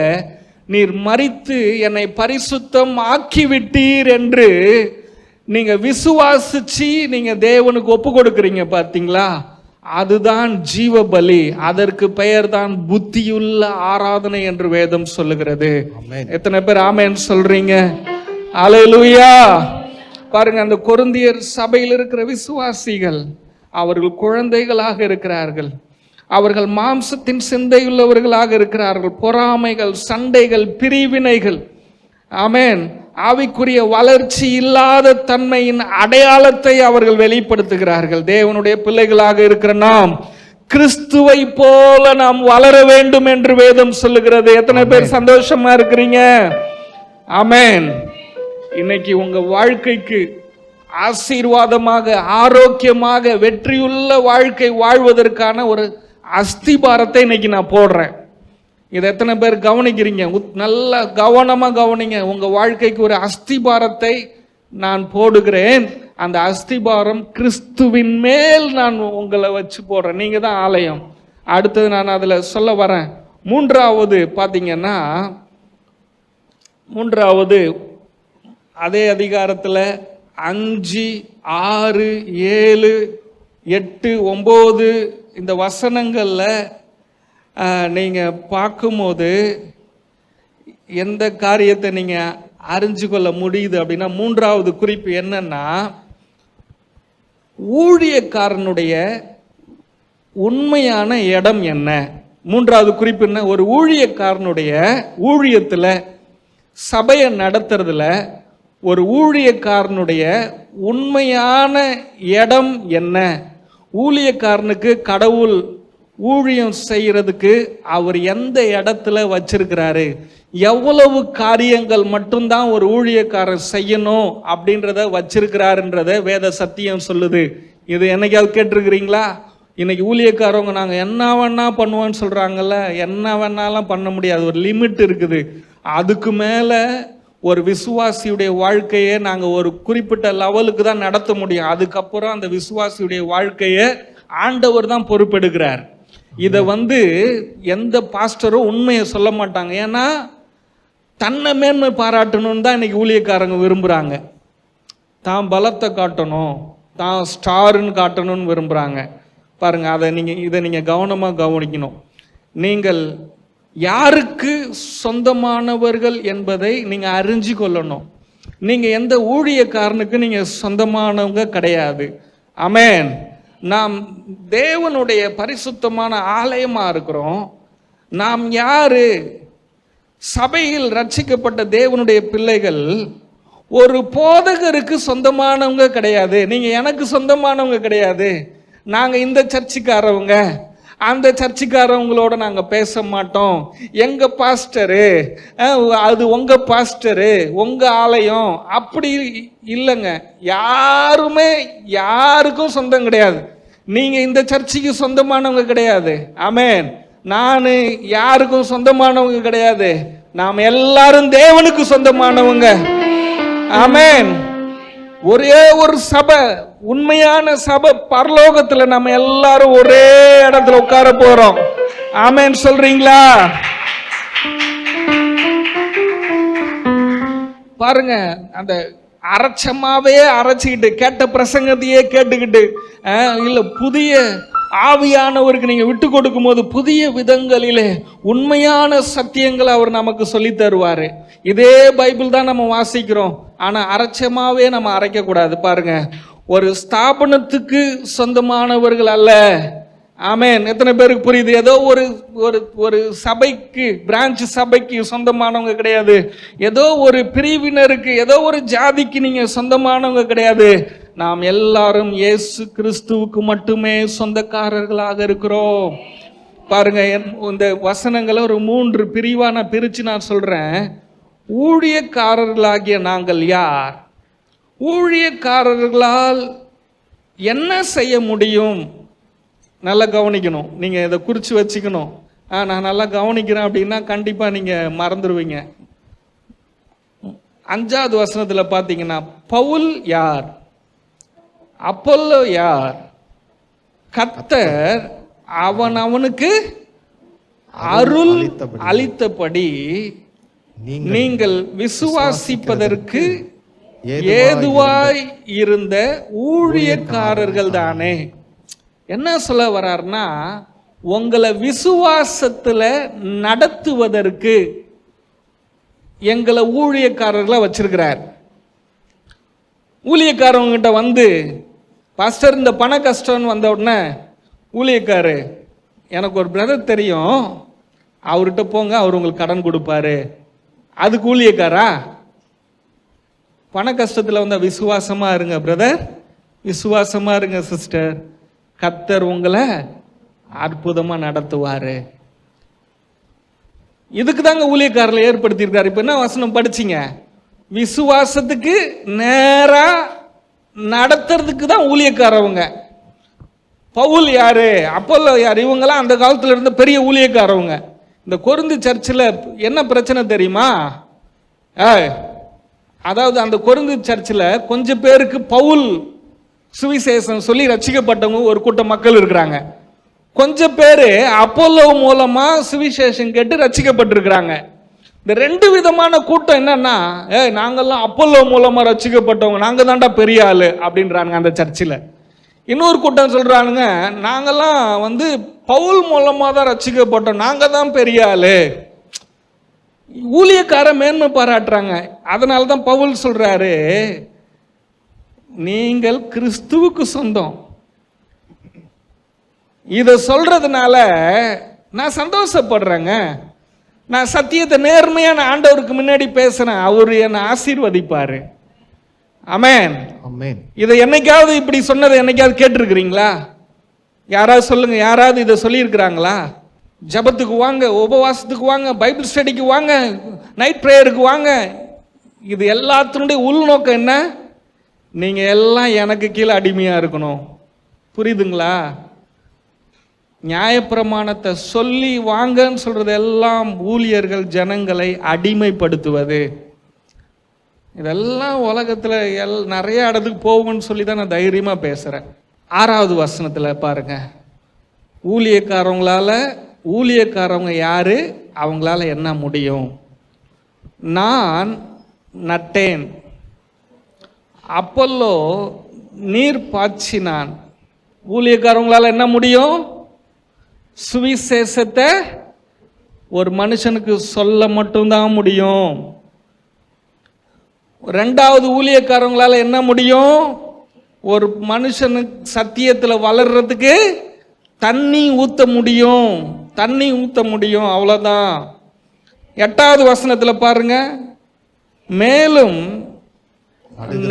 நீர் மரித்து என்னை பரிசுத்தம் ஆக்கிவிட்டீர் என்று நீங்க விசுவாசிச்சு நீங்க தேவனுக்கு ஒப்பு கொடுக்குறீங்க பார்த்தீங்களா? அதுதான் ஜீவ பலி. அதற்கு பெயர் தான் புத்தியுள்ள ஆராதனை என்று வேதம் சொல்லுகிறது. எத்தனை பேர் ஆமென் சொல்றீங்க? அல்லேலூயா. பாருங்க, அந்த கொரிந்தியர் சபையில் இருக்கிற விசுவாசிகள் அவர்கள் குழந்தைகளாக இருக்கிறார்கள், அவர்கள் மாம்சத்தின் சிந்தையுள்ளவர்களாக இருக்கிறார்கள், பொறாமைகள், சண்டைகள், பிரிவினைகள், ஆமென், ஆவிக்குரிய வளர்ச்சி இல்லாத தன்மையின் அடையாளத்தை அவர்கள் வெளிப்படுத்துகிறார்கள். தேவனுடைய பிள்ளைகளாக இருக்கிற நாம் கிறிஸ்துவை போல நாம் வளர வேண்டும் என்று வேதம் சொல்லுகிறது. எத்தனை பேர் சந்தோஷமா இருக்கிறீங்க? ஆமென். இன்னைக்கு உங்க வாழ்க்கைக்கு ஆசீர்வாதமாக, ஆரோக்கியமாக, வெற்றியுள்ள வாழ்க்கை வாழ்வதற்கான ஒரு அஸ்திபாரத்தை இன்னைக்கு நான் போடுறேன். இதை எத்தனை பேர் கவனிக்கிறீங்க? நல்லா கவனமா கவனிங்க. உங்க வாழ்க்கைக்கு ஒரு அஸ்திபாரத்தை நான் போடுகிறேன். அந்த அஸ்திபாரம் கிறிஸ்துவின் மேல் நான் உங்களை வச்சு போடுறேன். நீங்க தான் ஆலயம். அடுத்தது நான் அதுல சொல்ல வரேன். மூன்றாவது பாத்தீங்கன்னா, மூன்றாவது அதே அதிகாரத்தில் 5, 6, 7, 8, 9 இந்த வசனங்கள்ல நீங்க பார்க்கும்போது எந்த காரியத்தை நீங்க அறிஞ்சு கொள்ள முடியுது அப்படின்னா, மூன்றாவது குறிப்பு என்னன்னா, ஊழியக்காரனுடைய உண்மையான இடம் என்ன? மூன்றாவது குறிப்பு என்ன? ஒரு ஊழியக்காரனுடைய ஊழியத்தில், சபையை நடத்துறதுல ஒரு ஊழியக்காரனுடைய உண்மையான இடம் என்ன? ஊழியக்காரனுக்கு கடவுள் ஊழியம் செய்யறதுக்கு அவர் எந்த இடத்துல வச்சிருக்கிறாரு, எவ்வளவு காரியங்கள் மட்டும்தான் ஒரு ஊழியக்காரர் செய்யணும் அப்படின்றத வச்சிருக்கிறாருன்றத வேத சத்தியம் சொல்லுது. இது என்னைக்காவது கேட்டிருக்கிறீங்களா? இன்னைக்கு ஊழியக்காரவங்க நாங்கள் என்ன வேணா பண்ணுவோன்னு சொல்றாங்கல்ல. என்ன வேணாலும் பண்ண முடியாது, ஒரு லிமிட் இருக்குது. அதுக்கு மேலே ஒரு விசுவாசியுடைய வாழ்க்கையை நாங்கள் ஒரு குறிப்பிட்ட லெவலுக்கு தான் நடத்த முடியும். அதுக்கப்புறம் அந்த விசுவாசியுடைய வாழ்க்கையை ஆண்டவர் தான் பொறுப்பெடுக்கிறார். இதை எந்த பாஸ்டரும் உண்மையை சொல்ல மாட்டாங்க. ஏன்னா தன்னை மேன்மை பாராட்டணும்னு தான் இன்னைக்கு ஊழியக்காரங்க விரும்புகிறாங்க. தான் பலத்தை காட்டணும், தான் ஸ்டாருன்னு காட்டணும்னு விரும்புகிறாங்க. பாருங்கள், இதை நீங்கள் கவனமாக கவனிக்கணும். நீங்கள் யாருக்கு சொந்தமானவர்கள் என்பதை நீங்கள் அறிஞ்சு கொள்ளணும். நீங்கள் எந்த ஊழியக்காரனுக்கு நீங்கள் சொந்தமானவங்க கிடையாது. ஆமென். நாம் தேவனுடைய பரிசுத்தமான ஆலயமா இருக்கிறோம். நாம் யாரு? சபையில் ரட்சிக்கப்பட்ட தேவனுடைய பிள்ளைகள் ஒரு போதகருக்கு சொந்தமானவங்க கிடையாது. நீங்க எனக்கு சொந்தமானவங்க கிடையாது. நாங்க இந்த சர்ச்சுக்காரவங்க, அந்த சர்ச்சுக்காரவங்களோட நாங்க பேச மாட்டோம். எங்க பாஸ்டரு அது உங்க பாஸ்டரு, உங்க ஆலயம், அப்படி இல்லைங்க. யாருமே யாருக்கும் சொந்தம் கிடையாது. நீங்க இந்த சர்ச்சுக்கு சொந்தமானவங்க கிடையாது. ஆமென். நான் யாருக்கும் சொந்தமானவங்க கிடையாது. நாம் எல்லாரும் தேவனுக்கு சொந்தமானவங்க. ஆமென். ஒரே ஒரு சபை, உண்மையான சபை பரலோகத்துல நம்ம எல்லாரும் ஒரே இடத்துல உட்கார போறோம். ஆமென் சொல்றீங்களா? பாருங்க, அந்த அரைச்சமாவே அரைச்சிக்கிட்டு கேட்ட பிரசங்கத்தையே கேட்டுக்கிட்டு இல்ல, புதிய ஆவியானவருக்கு நீங்க விட்டு கொடுக்கும் போது புதிய விதங்களிலே உண்மையான சத்தியங்களை அவர் நமக்கு சொல்லி தருவாரு. இதே பைபிள் தான் நம்ம வாசிக்கிறோம். ஆனா அரைச்சமாவே நம்ம அரைக்க கூடாது. பாருங்க, ஒரு ஸ்தாபனத்துக்கு சொந்தமானவர்கள் அல்ல. ஆமென். எத்தனை பேருக்கு புரியுது? ஏதோ ஒரு ஒரு ஒரு சபைக்கு, பிரான்ச் சபைக்கு சொந்தமானவங்க கிடையாது. ஏதோ ஒரு பிரிவினருக்கு, ஏதோ ஒரு ஜாதிக்கு நீங்க சொந்தமானவங்க கிடையாது. நாம் எல்லாரும் இயேசு கிறிஸ்துவுக்கு மட்டுமே சொந்தக்காரர்களாக இருக்கிறோம். பாருங்க, இந்த வசனங்களை ஒரு 3 பிரிவா நான் பிரிச்சு நான் சொல்றேன். ஊழியக்காரர்களாகிய நாங்கள் யார்? ஊழியக்காரர்களால் என்ன செய்ய முடியும்? நல்லா கவனிக்கணும். நீங்க இதை குறிச்சு வச்சுக்கணும். நான் நல்லா கவனிக்கிறேன் அப்படின்னா கண்டிப்பா நீங்க மறந்துடுவீங்க. 5வது வசனத்துல பாத்தீங்கன்னா, பவுல் யார்? அப்போல்லோ யார்? கர்த்தர் அவனுக்கு அருள் அளித்தபடி நீங்கள் விசுவாசிப்பதற்கு ஏதுவாய் இருந்த ஊழியக்காரர்கள் தானே. என்ன சொல்ல வர்றாருன்னா, உங்களை விசுவாசத்துல நடத்துவதற்கு எங்களை ஊழியக்காரர்களை வச்சிருக்கிறார். ஊழியக்காரவங்கிட்ட வந்து, பாஸ்டர் இந்த பண கஷ்டம்னு வந்த உடனே ஊழியக்காரு, எனக்கு ஒரு பிரதர் தெரியும், அவர்கிட்ட போங்க, அவர் உங்களுக்கு கடன் கொடுப்பாரு. அதுக்கு ஊழியக்காரா? பண கஷ்டத்தில் வந்த விசுவாசமா இருங்க பிரதர், விசுவாசமா இருங்க சிஸ்டர், கர்த்தர் உங்களை அற்புதமா நடத்துவாரு. இதுக்கு தாங்க ஊழியக்காரர்களை ஏற்படுத்தியிருக்காரு. இப்ப என்ன வசனம் படிச்சீங்க? விசுவாசத்துக்கு நேரா நடத்துறதுக்கு தான் ஊழியக்காரவங்க. பவுல் யாரு, அப்போல்லோ யார்? இவங்கெல்லாம் அந்த காலத்துல இருந்த பெரிய ஊழியக்காரவங்க. இந்த கொரிந்து சர்ச்சில் என்ன பிரச்சனை தெரியுமா? அதாவது அந்த கொரிந்து சர்ச்சில் கொஞ்சம் பேருக்கு பவுல் சுவிசேஷம் சொல்லி ரட்சிக்கப்பட்டவங்க ஒரு கூட்டம் மக்கள் இருக்கிறாங்க. கொஞ்சம் பேர் அப்போல்லோ மூலமா சுவிசேஷம் கேட்டு ரட்சிக்கப்பட்டிருக்கிறாங்க. இந்த 2 விதமான கூட்டம் என்னன்னா, நாங்கெல்லாம் அப்போல்லோ மூலமா ரட்சிக்கப்பட்டவங்க, நாங்க தான்டா பெரிய ஆளு அப்படின்றாங்க அந்த சர்ச்சில். இன்னொரு கூட்டம் சொல்றானுங்க, நாங்கெல்லாம் பவுல் மூலமா தான் ரட்சிக்கப்பட்டோம், நாங்க தான் பெரிய ஆளு. ஊழியக்கார மேன்மை பாராட்டுறாங்க. அதனால தான் பவுல் சொல்றாரு, நீங்கள் கிறிஸ்துவுக்கு சொந்தம். இத சொல்றதுனால நான் சந்தோஷப்படுறேங்க. நான் சத்தியத்தை நேர்மையான ஆண்டவருக்கு முன்னாடி பேசுறேன், அவர் என்னை ஆசீர்வதிப்பாரு. ஆமென். ஆமென். இதை என்னைக்காவது இப்படி சொன்னதை என்னைக்காவது கேட்டிருக்கிறீங்களா? யாராவது சொல்லுங்க, யாராவது இதை சொல்லியிருக்கிறாங்களா? ஜபத்துக்கு வாங்க, உபவாசத்துக்கு வாங்க, பைபிள் ஸ்டடிக்கு வாங்க, நைட் பிரேயருக்கு வாங்க. இது எல்லாத்தினுடைய உள்நோக்கம் என்ன? நீங்க எல்லாம் எனக்கு கீழே அடிமையா இருக்கணும். புரியுதுங்களா? நியாயப்பிரமாணத்தை சொல்லி வாங்கன்னு சொல்றது எல்லாம் ஊழியர்கள் ஜனங்களை அடிமைப்படுத்துவது. இதெல்லாம் உலகத்துல நிறைய இடத்துக்கு போகும்னு சொல்லி தான் நான் தைரியமா பேசுறேன். 6வது வசனத்துல பாருங்க, ஊழியக்காரவங்க யாரு, அவங்களால என்ன முடியும்? நான் நட்டேன், அப்போல்லோ நீர் பாய்ச்சினான். ஊழியக்காரவங்களால என்ன முடியும்? சுவிசேஷத்தை ஒரு மனுஷனுக்கு சொல்ல மட்டும்தான் முடியும். 2வது ஊழியக்காரவங்களால என்ன முடியும்? ஒரு மனுஷனுக்கு சத்தியத்தில் வளர்றதுக்கு தண்ணி ஊற்ற முடியும், தண்ணி ஊற்ற முடியும், அவ்வளோதான். 8வது வசனத்தில் பாருங்க, மேலும்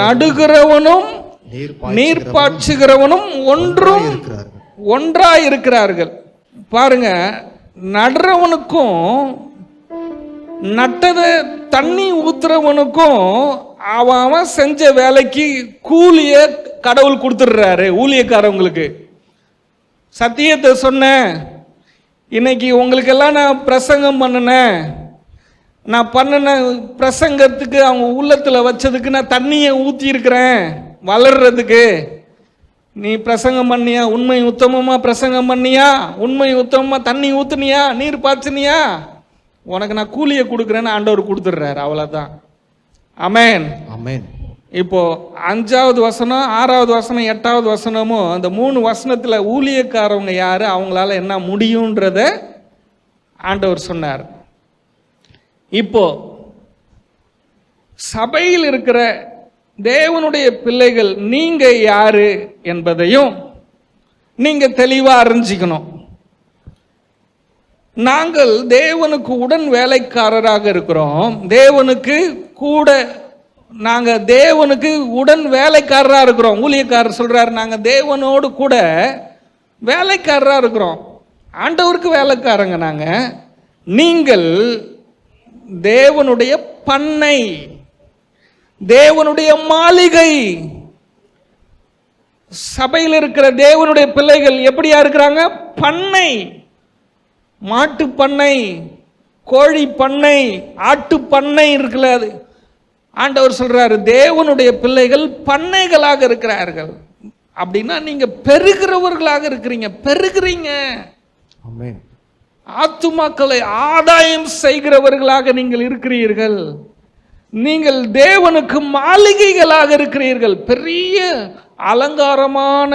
நடுகிறவனும் நீர் பாய்ச்சுகிறவனும் ஒன்றாய் இருக்கிறார்கள். பாருங்க, நடுறவனுக்கும் நட்டதை தண்ணி ஊத்துறவனுக்கும் அவன் செஞ்ச வேலைக்கு கூலிய கடவுள் கொடுத்துடுறாரு. ஊழியக்காரவங்களுக்கு சத்தியத்தை சொன்னேன், இன்னைக்கு உங்களுக்கெல்லாம் நான் பிரசங்கம் பண்ணினேன், நான் பண்ணின பிரசங்கத்துக்கு அவங்க உள்ளத்தில் வச்சதுக்கு நான் தண்ணியை ஊற்றி இருக்கிறேன் வளர்றதுக்கு. நீ பிரசங்கம் பண்ணியா? உண்மை உத்தமமாக பிரசங்கம் பண்ணியா? உண்மை உத்தமமாக தண்ணி ஊற்றுனியா? நீர் பாய்ச்சினியா? உனக்கு நான் கூலியை கொடுக்குறேன்னு ஆண்டவர் கொடுத்துட்றாரு, அவ்வளோதான். ஆமென், ஆமென். இப்போ 5வது வசனம், 6வது வசனம், 8வது வசனமும் அந்த 3 வசனத்தில் ஊழியக்காரவங்க யாரு, அவங்களால என்ன முடியுன்றத ஆண்டவர் சொன்னார். இப்போ சபையில் இருக்கிற தேவனுடைய பிள்ளைகள் நீங்க யாரு என்பதையும் நீங்க தெளிவா அறிஞ்சிக்கணும். நாங்கள் தேவனுக்கு உடன் வேலைக்காரராக இருக்கிறோம். தேவனுக்கு கூட நாங்க தேவனுக்கு உடன் வேலைக்காரராக இருக்கிறோம். ஊழியக்காரர் சொல்றாரு, நாங்க தேவனோடு கூட வேலைக்காரராக இருக்கிறோம். ஆண்டவருக்கு வேலைக்காரங்க நாங்க. நீங்கள் தேவனுடைய பண்ணை, தேவனுடைய மாளிகை. சபையில் இருக்கிற தேவனுடைய பிள்ளைகள் எப்படியா இருக்கிறாங்க? பண்ணை, மாட்டு பண்ணை, கோழி பண்ணை, ஆட்டு பண்ணை இருக்குல்ல, அது ஆண்டவர் சொல்றாரு தேவனுடைய பிள்ளைகள் பண்ணைகளாக இருக்கிறார்கள். அப்படின்னா நீங்க பெருகிறவர்களாக இருக்கிறீங்க, பெருகிறீங்க. ஆமென். ஆத்துமாக்களை ஆதாயம் செய்கிறவர்களாக நீங்கள் இருக்கிறீர்கள். நீங்கள் தேவனுக்கு மாளிகைகளாக இருக்கிறீர்கள். பெரிய அலங்காரமான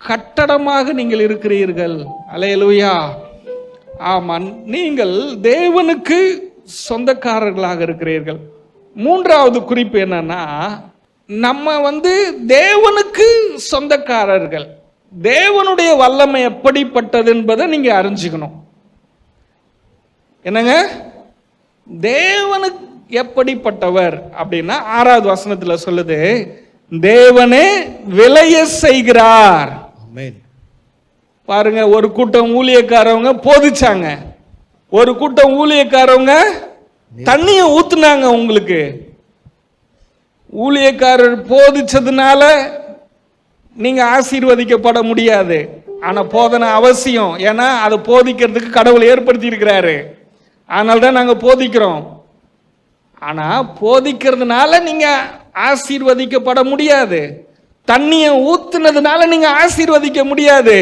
கட்டடமாக நீங்கள் இருக்கிறீர்கள். அல்லேலூயா. ஆமாம், நீங்கள் தேவனுக்கு சொந்தக்காரர்களாக இருக்கிறீர்கள். 3வது குறிப்பு என்னன்னா, நம்ம தேவனுக்கு சொந்தக்காரர்கள். தேவனுடைய வல்லமை எப்படிப்பட்டது என்பதை நீங்க அறிஞ்சுக்கணும். என்னங்க, தேவனுக்கு எப்படிப்பட்டவர் அப்படின்னா 6வது வசனத்தில் சொல்லுது, தேவனே விளைய செய்கிறார். பாருங்க, ஒரு கூட்டம் ஊழியக்காரவங்க போதிச்சாங்க, ஒரு கூட்டம் ஊழியக்காரவங்க தண்ணியை ஊத்துனாங்க. உங்களுக்கு ஊழியக்காரர் போதிச்சதுனால நீங்க ஆசீர்வதிக்கப்பட முடியாது. ஆனா போதனை அவசியம். ஏன்னா அதை போதிக்கிறதுக்கு கடவுள் ஏற்படுத்தி இருக்கிறாரு. அதனால தான் நாங்க போதிக்கிறோம். ஆனா போதிக்கிறதுனால நீங்க ஆசீர்வதிக்கப்பட முடியாது. தண்ணியை ஊத்துனதுனால நீங்க ஆசீர்வதிக்க முடியாது.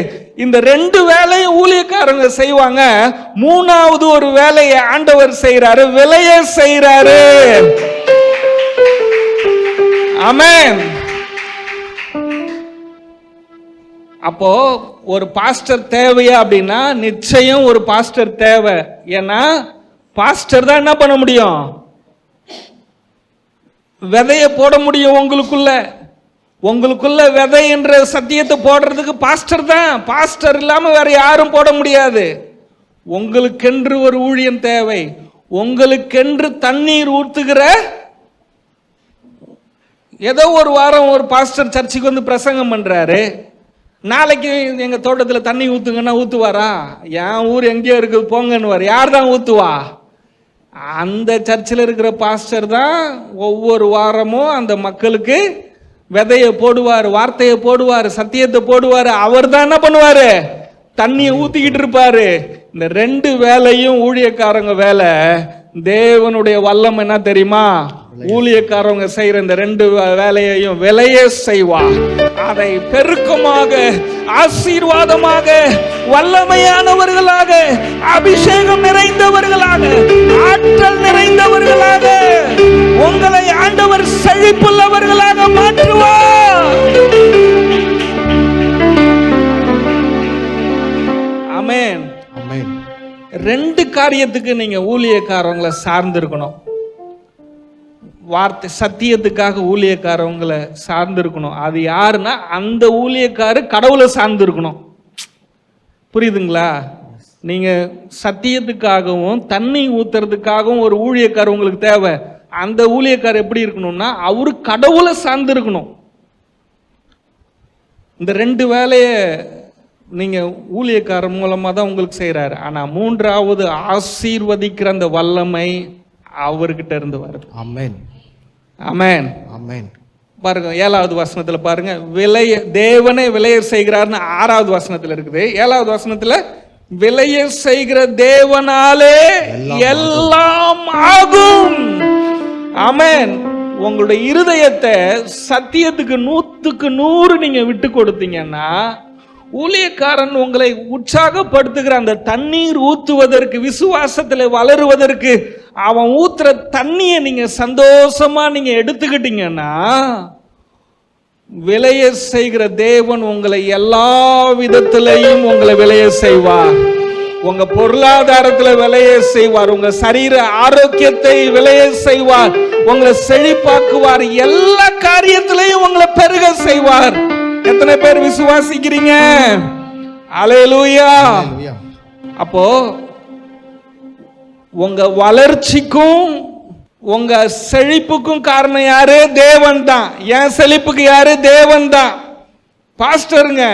இந்த 2 வேலையும் ஊழியக்காரங்க செய்வாங்க. 3வது ஒரு வேலையை ஆண்டவர் செய்யறாரு, விளைய செய்யறாரு. ஆமென். அப்போ ஒரு பாஸ்டர் தேவையா அப்படின்னா நிச்சயம் ஒரு பாஸ்டர் தேவை. ஏன்னா பாஸ்டர் தான் என்ன பண்ண முடியும்? விதைய போட முடியும். உங்களுக்குள்ள விதை என்ற சத்தியத்தை போடுறதுக்கு பாஸ்டர் தான். பாஸ்டர் இல்லாம வேற யாரும் போட முடியாது. உங்களுக்கென்று ஒரு ஊழியம் தேவை. உங்களுக்கென்று தண்ணீர் ஊத்துகிற, ஏதோ ஒரு வாரம் ஒரு பாஸ்டர் சர்ச்சுக்கு பிரசங்கம் பண்றாரு, நாளைக்கு எங்க தோட்டத்துல தண்ணி ஊத்துங்கன்னா ஊத்துவாரா? என் ஊர் எங்கேயோ இருக்குது போங்கன்னு யார் தான் ஊத்துவா? அந்த சர்ச்சில் இருக்கிற பாஸ்டர் தான் ஒவ்வொரு வாரமும் அந்த மக்களுக்கு விதையை போடுவார், வார்த்தையை போடுவார், சத்தியத்தை போடுவார். அவர் தான் என்ன பண்ணுவாரு? தண்ணியை ஊத்திக்கிட்டு இருப்பாரு. இந்த 2 வேலையும் ஊழியக்காரங்க வேலை. தேவனுடைய வல்லம் என்ன தெரியுமா? ஊழியக்காரவங்க செய்யற இந்த 2 வேலையையும் விளைய செய்வார். அதை பெருக்கமாக, ஆசீர்வாதமாக, வல்லமையானவர்களாக, அபிஷேகம் நிறைந்தவர்களாக, ஆற்றல் நிறைந்தவர்களாக உங்களை ஆண்டவர் செழிப்புள்ளவர்களாக மாற்றுவார். ஆமென். ஆமென். 2 காரியத்துக்கு நீங்க ஊழியக்காரவங்களை சார்ந்து இருக்கணும். வார்த்தை சத்தியத்துக்காக ஊழியக்காரவங்களை சார்ந்து இருக்கணும். அது யாருன்னா அந்த ஊழியக்காரு கடவுளை சார்ந்து இருக்கணும். புரியுதுங்களா? நீங்க சத்தியத்துக்காகவும் தண்ணி ஊத்துறதுக்காகவும் ஒரு ஊழியக்கார் உங்களுக்கு தேவை. அந்த ஊழியக்கார் எப்படி இருக்கணும்னா அவரு கடவுளை சார்ந்து இருக்கணும். இந்த 2 வேலையை நீங்க ஊழியக்காரர் மூலமா தான் உங்களுக்கு செய்யறாரு. ஆனா 3வது ஆசீர்வதிக்கிற அந்த வல்லமை அவர்கிட்ட இருந்து வருது. ஆமென், ஆமென், ஆமென். பாருங்க 7வது வசனத்துல பாருங்க, தேவனே விளைய செய்கிறார்னு 6வது வசனத்துல இருக்குது. 7வது வசனத்துல விளைய செய்கிற தேவனாலே எல்லாம் ஆகும். ஆமென். உங்களுடைய இருதயத்தை சத்தியத்துக்கு 100க்கு 100 நீங்க விட்டு கொடுத்தீங்கன்னா ஊழியக்காரன் உங்களை உற்சாகப்படுத்துகிற அந்த தண்ணீர் ஊத்துவதற்கு, விசுவாசத்துல வளருவதற்கு அவன் ஊத்துற தண்ணியை நீங்க சந்தோஷமா நீங்க எடுத்துக்கிட்டீங்கன்னா விளைய செய்கிற தேவன் உங்களை எல்லா விதத்திலையும் உங்களை விளைய செய்வார். உங்க பொருளாதாரத்துல விளைய செய்வார், உங்க சரீர ஆரோக்கியத்தை விளைய செய்வார், உங்களை செழிப்பாக்குவார், எல்லா காரியத்திலையும் உங்களை பெருக செய்வார். எத்தனை பேர் விசுவாசிக்கிறீங்க? அல்லேலூயா. அப்போ உங்க வளர்ச்சிக்கும் உங்க செழிப்புக்கும் காரணம் யாரு? தேவன் தான். என் செழிப்புக்கு யாரு? தேவன் தான். பாஸ்டருங்க,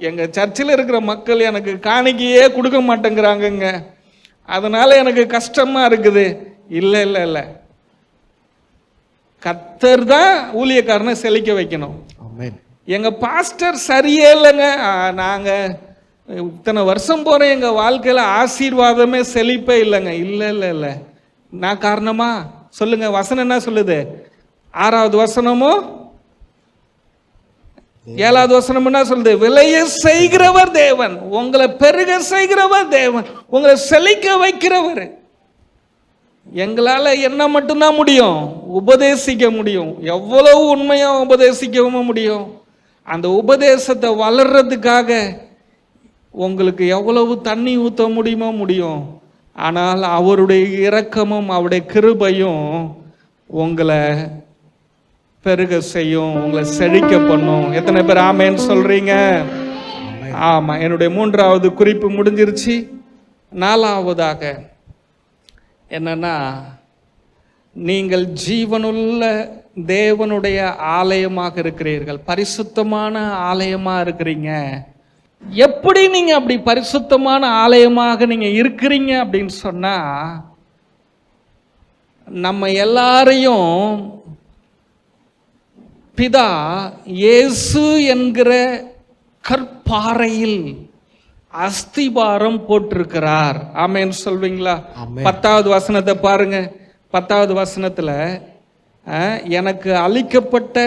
எங்க சர்ச்சில் இருக்கிற மக்கள் எனக்கு காணிக்கையே கொடுக்க மாட்டேங்கிறாங்க, அதனால எனக்கு கஷ்டமா இருக்குது. இல்ல இல்ல இல்ல, கர்த்தர் தான் ஊழியக்காரனை செழிக்க வைக்கணும். எங்க பாஸ்டர் சரியே இல்லைங்க, நாங்க இத்தனை வருஷம் போறேன், எங்க வாழ்க்கையில ஆசீர்வாதமே செழிப்பே இல்லைங்க. இல்ல இல்ல இல்ல, நான் காரணமா? சொல்லுங்க. வசனம் என்ன சொல்லுது? 6வது வசனமோ 7வது வசனம் என்ன சொல்லுது? விளைய செய்கிறவர் தேவன், உங்களை பெருக செய்கிறவர் தேவன், உங்களை செழிக்க வைக்கிறவர். எங்களால என்ன மட்டும்தான் முடியும்? உபதேசிக்க முடியும். எவ்வளவு உண்மையா உபதேசிக்கவும் முடியும். அந்த உபதேசத்தை வளர்றதுக்காக உங்களுக்கு எவ்வளவு தண்ணி ஊற்ற முடியுமோ முடியும். ஆனால் அவருடைய இரக்கமும் அவருடைய கிருபையும் உங்களை பெருக செய்யும், உங்களை செழிக்க பண்ணும். எத்தனை பேர் ஆமேன்னு சொல்றீங்க? ஆமா. என்னுடைய 3வது குறிப்பு முடிஞ்சிருச்சு. 4வதாக என்னன்னா, நீங்கள் ஜீவனுள்ள தேவனுடைய ஆலயமாக இருக்கிறீர்கள், பரிசுத்தமான ஆலயமா இருக்கிறீங்க. எப்படி நீங்க அப்படி பரிசுத்தமான ஆலயமாக நீங்க இருக்கிறீங்க அப்படின்னு சொன்னா, நம்ம எல்லாரையும் பிதா இயேசு என்கிற கற்பாறையில் அஸ்திபாரம் போட்டிருக்கிறார். ஆமென் சொல்வீங்களா? 10வது வசனத்தை பாருங்க. 10வது வசனத்துல, எனக்கு அளிக்கப்பட்ட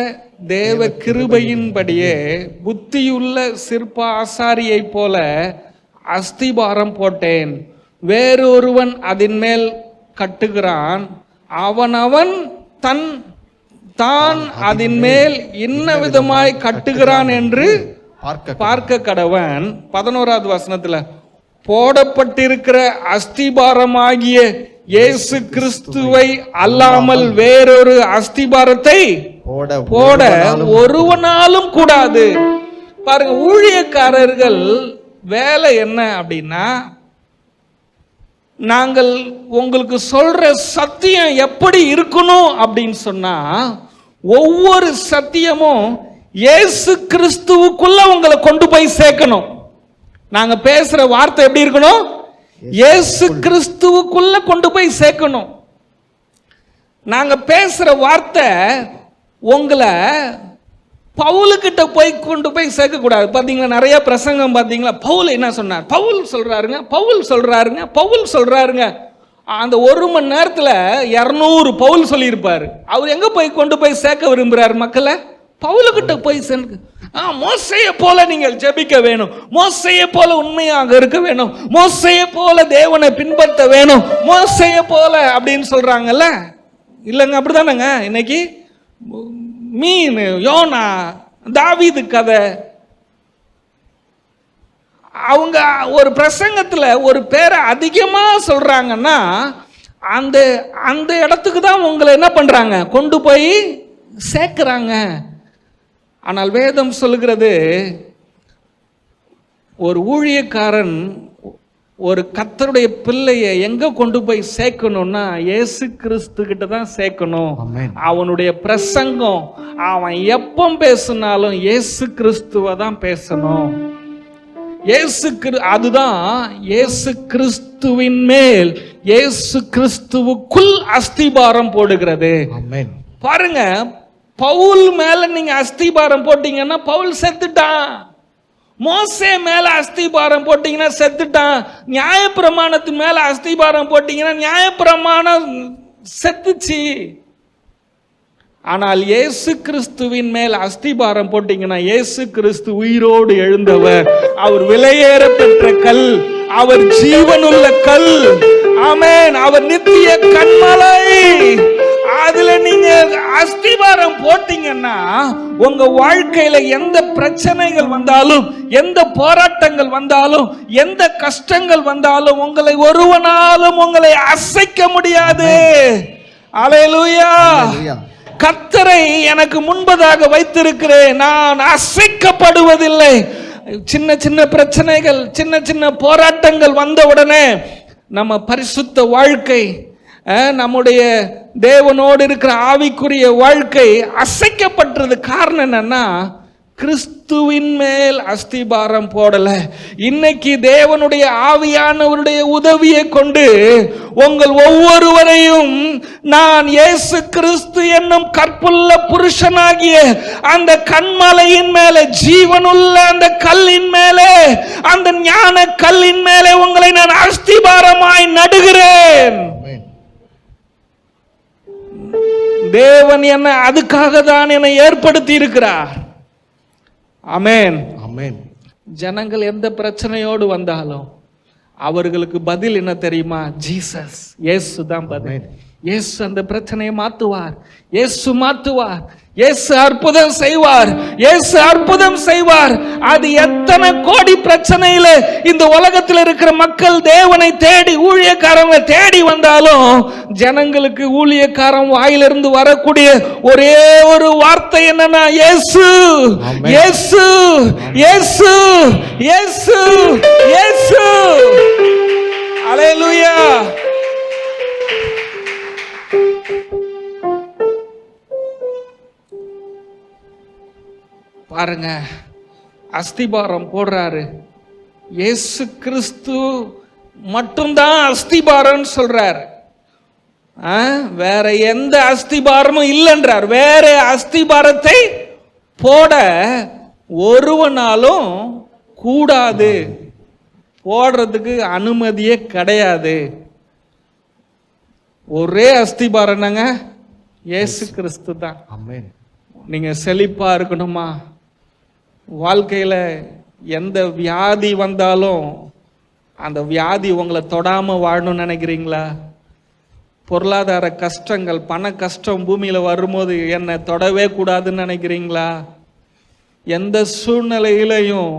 தேவ கிருபையின்படியே புத்தியுள்ள சிற்ப ஆசாரியை போல அஸ்திபாரம் போட்டேன், வேறொருவன் அதன் மேல் கட்டுகிறான், அவனவன் தான் அதன் மேல் இன்ன விதமாய் கட்டுகிறான் என்று பார்க்க கடவன். 11வது வசனத்துல, போடப்பட்டிருக்கிற அஸ்திபாரமாகிய இயேசு கிறிஸ்துவை அல்லாமல் வேறொரு அஸ்திபாரத்தை போட ஒருவனாலும் கூடாது. பாருங்க, ஊழியக்காரர்கள் வேலை என்ன அப்படின்னா, நாங்கள் உங்களுக்கு சொல்ற சத்தியம் எப்படி இருக்கணும் அப்படின்னு சொன்னா, ஒவ்வொரு சத்தியமும் இயேசு கிறிஸ்துவுக்குள்ள உங்களை கொண்டு போய் சேர்க்கணும். நாங்க பேசுற வார்த்தை எப்படி இருக்கணும்? இயேசு கிறிஸ்துவுக்குள்ள கொண்டு போய் சேர்க்கணும். நாங்க பேசுற வார்த்தை உங்களை பவுலுக்கிட்ட போய் கொண்டு போய் சேர்க்க கூடாது. பாத்தீங்களா, நிறைய பிரசங்கம் பாத்தீங்களா, பவுல் என்ன சொன்னார், பவுல் சொல்றாருங்க, பவுல் சொல்றாருங்க, பவுல் சொல்றாருங்க. அந்த 1 மணி நேரத்துல 200 பவுல் சொல்லியிருப்பாரு. அவர் எங்க போய் கொண்டு போய் சேர்க்க விரும்புறாரு மக்களை? பவுலுக்கிட்ட போய் சேர்க்க. மோசேயை போல நீங்கள் ஜெபிக்க வேணும், மோசேயை போல உண்மையாக இருக்க வேணும், மோசேயை போல தேவனை பின்பற்ற வேணும், மோசேயை போல அப்படின்னு சொல்றாங்கல்ல. இல்லைங்க, அப்படிதானங்க. இன்னைக்கு மீன், யோனா, தாவீது கதை, அவங்க ஒரு பிரசங்கத்துல ஒரு பேரை அதிகமா சொல்றாங்கன்னா அந்த அந்த இடத்துக்கு தான் உங்களை என்ன பண்றாங்க, கொண்டு போய் சேர்க்கிறாங்க. ஆனால் வேதம் சொல்லுகிறது, ஒரு ஊழியக்காரன் ஒரு கர்த்தருடைய பிள்ளையை எங்க கொண்டு போய் சேர்க்கணும்னா இயேசு கிறிஸ்து கிட்ட தான் சேர்க்கணும். அவனுடைய பிரசங்கம் அவன் எப்போ பேசினாலும் இயேசு கிறிஸ்துவ தான் பேசணும். அதுதான் இயேசு கிறிஸ்துவின் மேல் இயேசு கிறிஸ்துவுக்குள் அஸ்திபாரம் போடுகிறது. பாருங்க, பவுல் மேல நீங்க அஸ்திபாரம் போட்டீங்கன்னா பவுல் செத்துட்டான். மோசே மேல அஸ்திபாரம் போட்டீங்கன்னா செத்துட்டான். நியாயப்பிரமாணத்தின் மேல அஸ்திபாரம் போட்டீங்கன்னா நியாயப்பிரமாணம் செத்துச்சு. ஆனால் இயேசு கிறிஸ்துவின் மேல் அஸ்திபாரம் போட்டீங்கன்னா இயேசு கிறிஸ்து உயிரோடு எழுந்தவர், அவர் விலையேற பெற்ற கல், அவர் ஜீவனுள்ள கல். ஆமென். அவர் நித்திய கன்மலை. அதுல நீங்க அஸ்திபாரம் போட்டீங்கன்னா உங்க வாழ்க்கையில எந்த பிரச்சனைகள் வந்தாலும், எந்த போராட்டங்கள் வந்தாலும், எந்த கஷ்டங்கள் வந்தாலும் உங்களை ஒருவனாலும் உங்களை அசைக்க முடியாது. அல்லேலூயா. கர்த்தரை எனக்கு முன்பதாக வைத்திருக்கிறேன், நான் அசைக்கப்படுவதில்லை. சின்ன சின்ன பிரச்சனைகள், சின்ன சின்ன போராட்டங்கள் வந்த உடனே நம்ம பரிசுத்த வாழ்க்கை, நம்முடைய தேவனோடு இருக்கிற ஆவிக்குரிய வாழ்க்கை அசைக்கப்பட்டது. காரணம் என்னன்னா, கிறிஸ்துவின் மேல் அஸ்திபாரம் போடல. இன்னைக்கு தேவனுடைய ஆவியானவருடைய உதவியை கொண்டு உங்கள் ஒவ்வொருவரையும் நான் இயேசு கிறிஸ்து என்னும் கற்புள்ள புருஷனாகிய அந்த கன்மலையின் மேலே, ஜீவனுள்ள அந்த கல்லின் மேலே, அந்த ஞான கல்லின் மேலே உங்களை நான் அஸ்திபாரமாய் நடுகிறேன். தேவன் என்ன அதுக்காக தான் என்னை ஏற்படுத்தி இருக்கிறார். ஆமென், ஆமென். ஜனங்கள் எந்த பிரச்சனையோடு வந்தாலும் அவர்களுக்கு பதில் என்ன தெரியுமா? ஜீசஸ், இயேசு தான் பதில். இயேசு அந்த பிரச்சனையை மாத்துவார். இயேசு மாத்துவார். இயேசு அற்புதம் செய்வார். இயேசு அற்புதம் செய்வார். அது எத்தனை கோடி பிரச்சனையில இந்த உலகத்தில் இருக்கிற மக்கள் தேவனை தேடி, ஊழியக்காரங்க தேடி வந்தாலும் ஜனங்களுக்கு ஊழியக்காரன் வாயிலிருந்து வரக்கூடிய ஒரே ஒரு வார்த்தை என்னன்னா, இயேசு, இயேசு, இயேசு, இயேசு, இயேசு. அல்லேலூயா. பாருங்க, அஸ்திபாரம் போடுறாரு. இயேசு கிறிஸ்து மட்டும்தான் அஸ்திபாரம் சொல்றார். வேற எந்த அஸ்திபாரமும் இல்லைன்றார். வேற அஸ்திபாரத்தை போட ஒருவனாலும் கூடாது, போடுறதுக்கு அனுமதியே கிடையாது. ஒரே அஸ்திபாரம் என்னங்க? இயேசு கிறிஸ்து தான். நீங்க செழிப்பா இருக்கணுமா, வாழ்க்கையில எந்த வியாதி வந்தாலும் அந்த வியாதி உங்களை தொடாம வாழணும்னு நினைக்கிறீங்களா? பொருளாதார கஷ்டங்கள், பண கஷ்டம் பூமியில வரும்போது என்னை தொடவே கூடாதுன்னு நினைக்கிறீங்களா? எந்த சூழ்நிலையிலையும்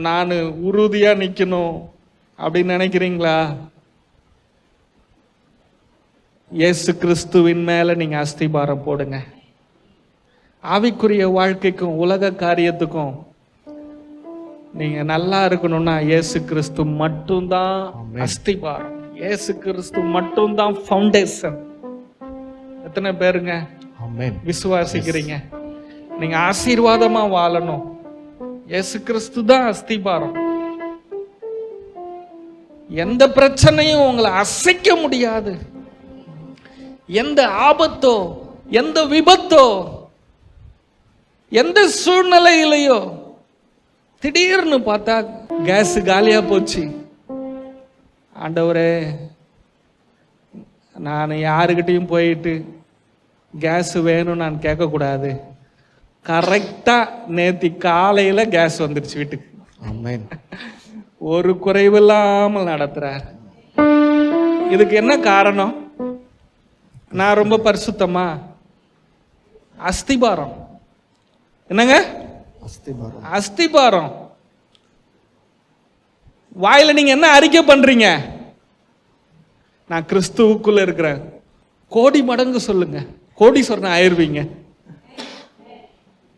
நான் உறுதியா நிக்கணும் அப்படின்னு நினைக்கிறீங்களா? இயேசு கிறிஸ்துவின் மேல நீங்க அஸ்திபாரம் போடுங்க. ஆவிக்குரிய வாழ்க்கைக்கும் உலக காரியத்துக்கும் நீங்க நல்லா இருக்கணும்னா இயேசு கிறிஸ்து மட்டும்தான் அஸ்திபாரம். இயேசு கிறிஸ்து மட்டும்தான் ஃபவுண்டேஷன். எத்தனை பேருங்க விசுவாசிக்கிறீங்க? நீங்க ஆசீர்வாதமா வாழணும், இயேசு கிறிஸ்து தான் அஸ்திபாரம். எந்த பிரச்சனையும் உங்களை அசைக்க முடியாது. எந்த ஆபத்தோ, எந்த விபத்தோ, எந்த சூழ்நிலையிலையோ திடீர்னு பார்த்தா கேஸ் காலியா போச்சு, ஆண்டவரே நான் யாருக்கிட்டையும் போயிட்டு கேஸ் வேணும் நான் கேட்கக்கூடாது. கரெக்டா நேத்தி காலையில கேஸ் வந்துருச்சு வீட்டுக்கு. ஒரு குறைவில்லாமல் நடத்துறார். இதுக்கு என்ன காரணம்? நான் ரொம்ப பரிசுத்தமா? அஸ்திபாரம். என்னங்க அஸ்திபாரம்? அஸ்திபாரம். வாயில நீங்க என்ன அறிக்கை பண்றீங்க? நான் கிறிஸ்துவுக்குள்ள இருக்கிறேன். கோடி மடங்கு சொல்லுங்க, கோடீஸ்வரன் ஆயிருவீங்க.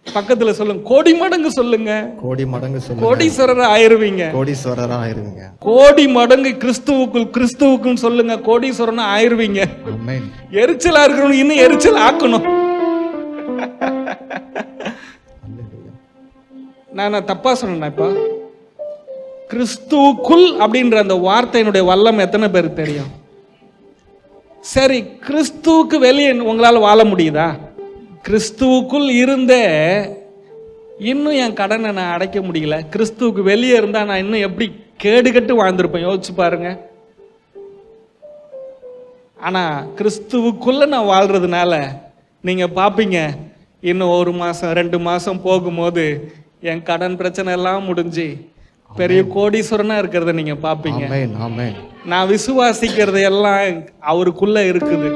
பக்கத்துல சொல்லுங்க, கோடி மடங்கு சொல்லுங்க, கோடி மடங்கு சொல்லுங்க, கோடீஸ்வரர் ஆயிருவீங்க. கோடீஸ்வரரா ஆயிருவீங்க. கோடி மடங்கு கிறிஸ்துவுக்குள் சொல்லுங்க, கோடீஸ்வரன் ஆயிருவீங்க. ஆமென். எரிச்சலா இருக்கணும், இன்னும் எரிச்சல் ஆக்கணும். நான் தப்பா சொன்னேன். இப்ப கிறிஸ்துவுக்குள் அப்படின்ற அந்த வார்த்தையினுடைய வல்லம் எத்தனை பேருக்கு தெரியும்? சரி, கிறிஸ்துவுக்கு வெளியே உங்களால் வாழ முடியுதா? கிறிஸ்துவுக்குள் இருந்தே இன்னும் என் கடனை நான் அடைக்க முடியல. கிறிஸ்துவுக்கு வெளியே இருந்தா நான் இன்னும் எப்படி கேடுகட்டு வாழ்ந்திருப்பேன், யோசிச்சு பாருங்க. ஆனா கிறிஸ்துவுக்குள்ள நான் வாழ்றதுனால நீங்க பாப்பீங்க, இன்னும் 1 மாசம் 2 மாசம் போகும்போது என் கடன் பிரச்சனை எல்லாம் முடிஞ்சு பெரிய கோடீஸ்வரனா இருக்கிறத நீங்க பாப்பீங்க. நான் விசுவாசிக்கிறது எல்லாம் அவருக்குள்ள இருக்குது.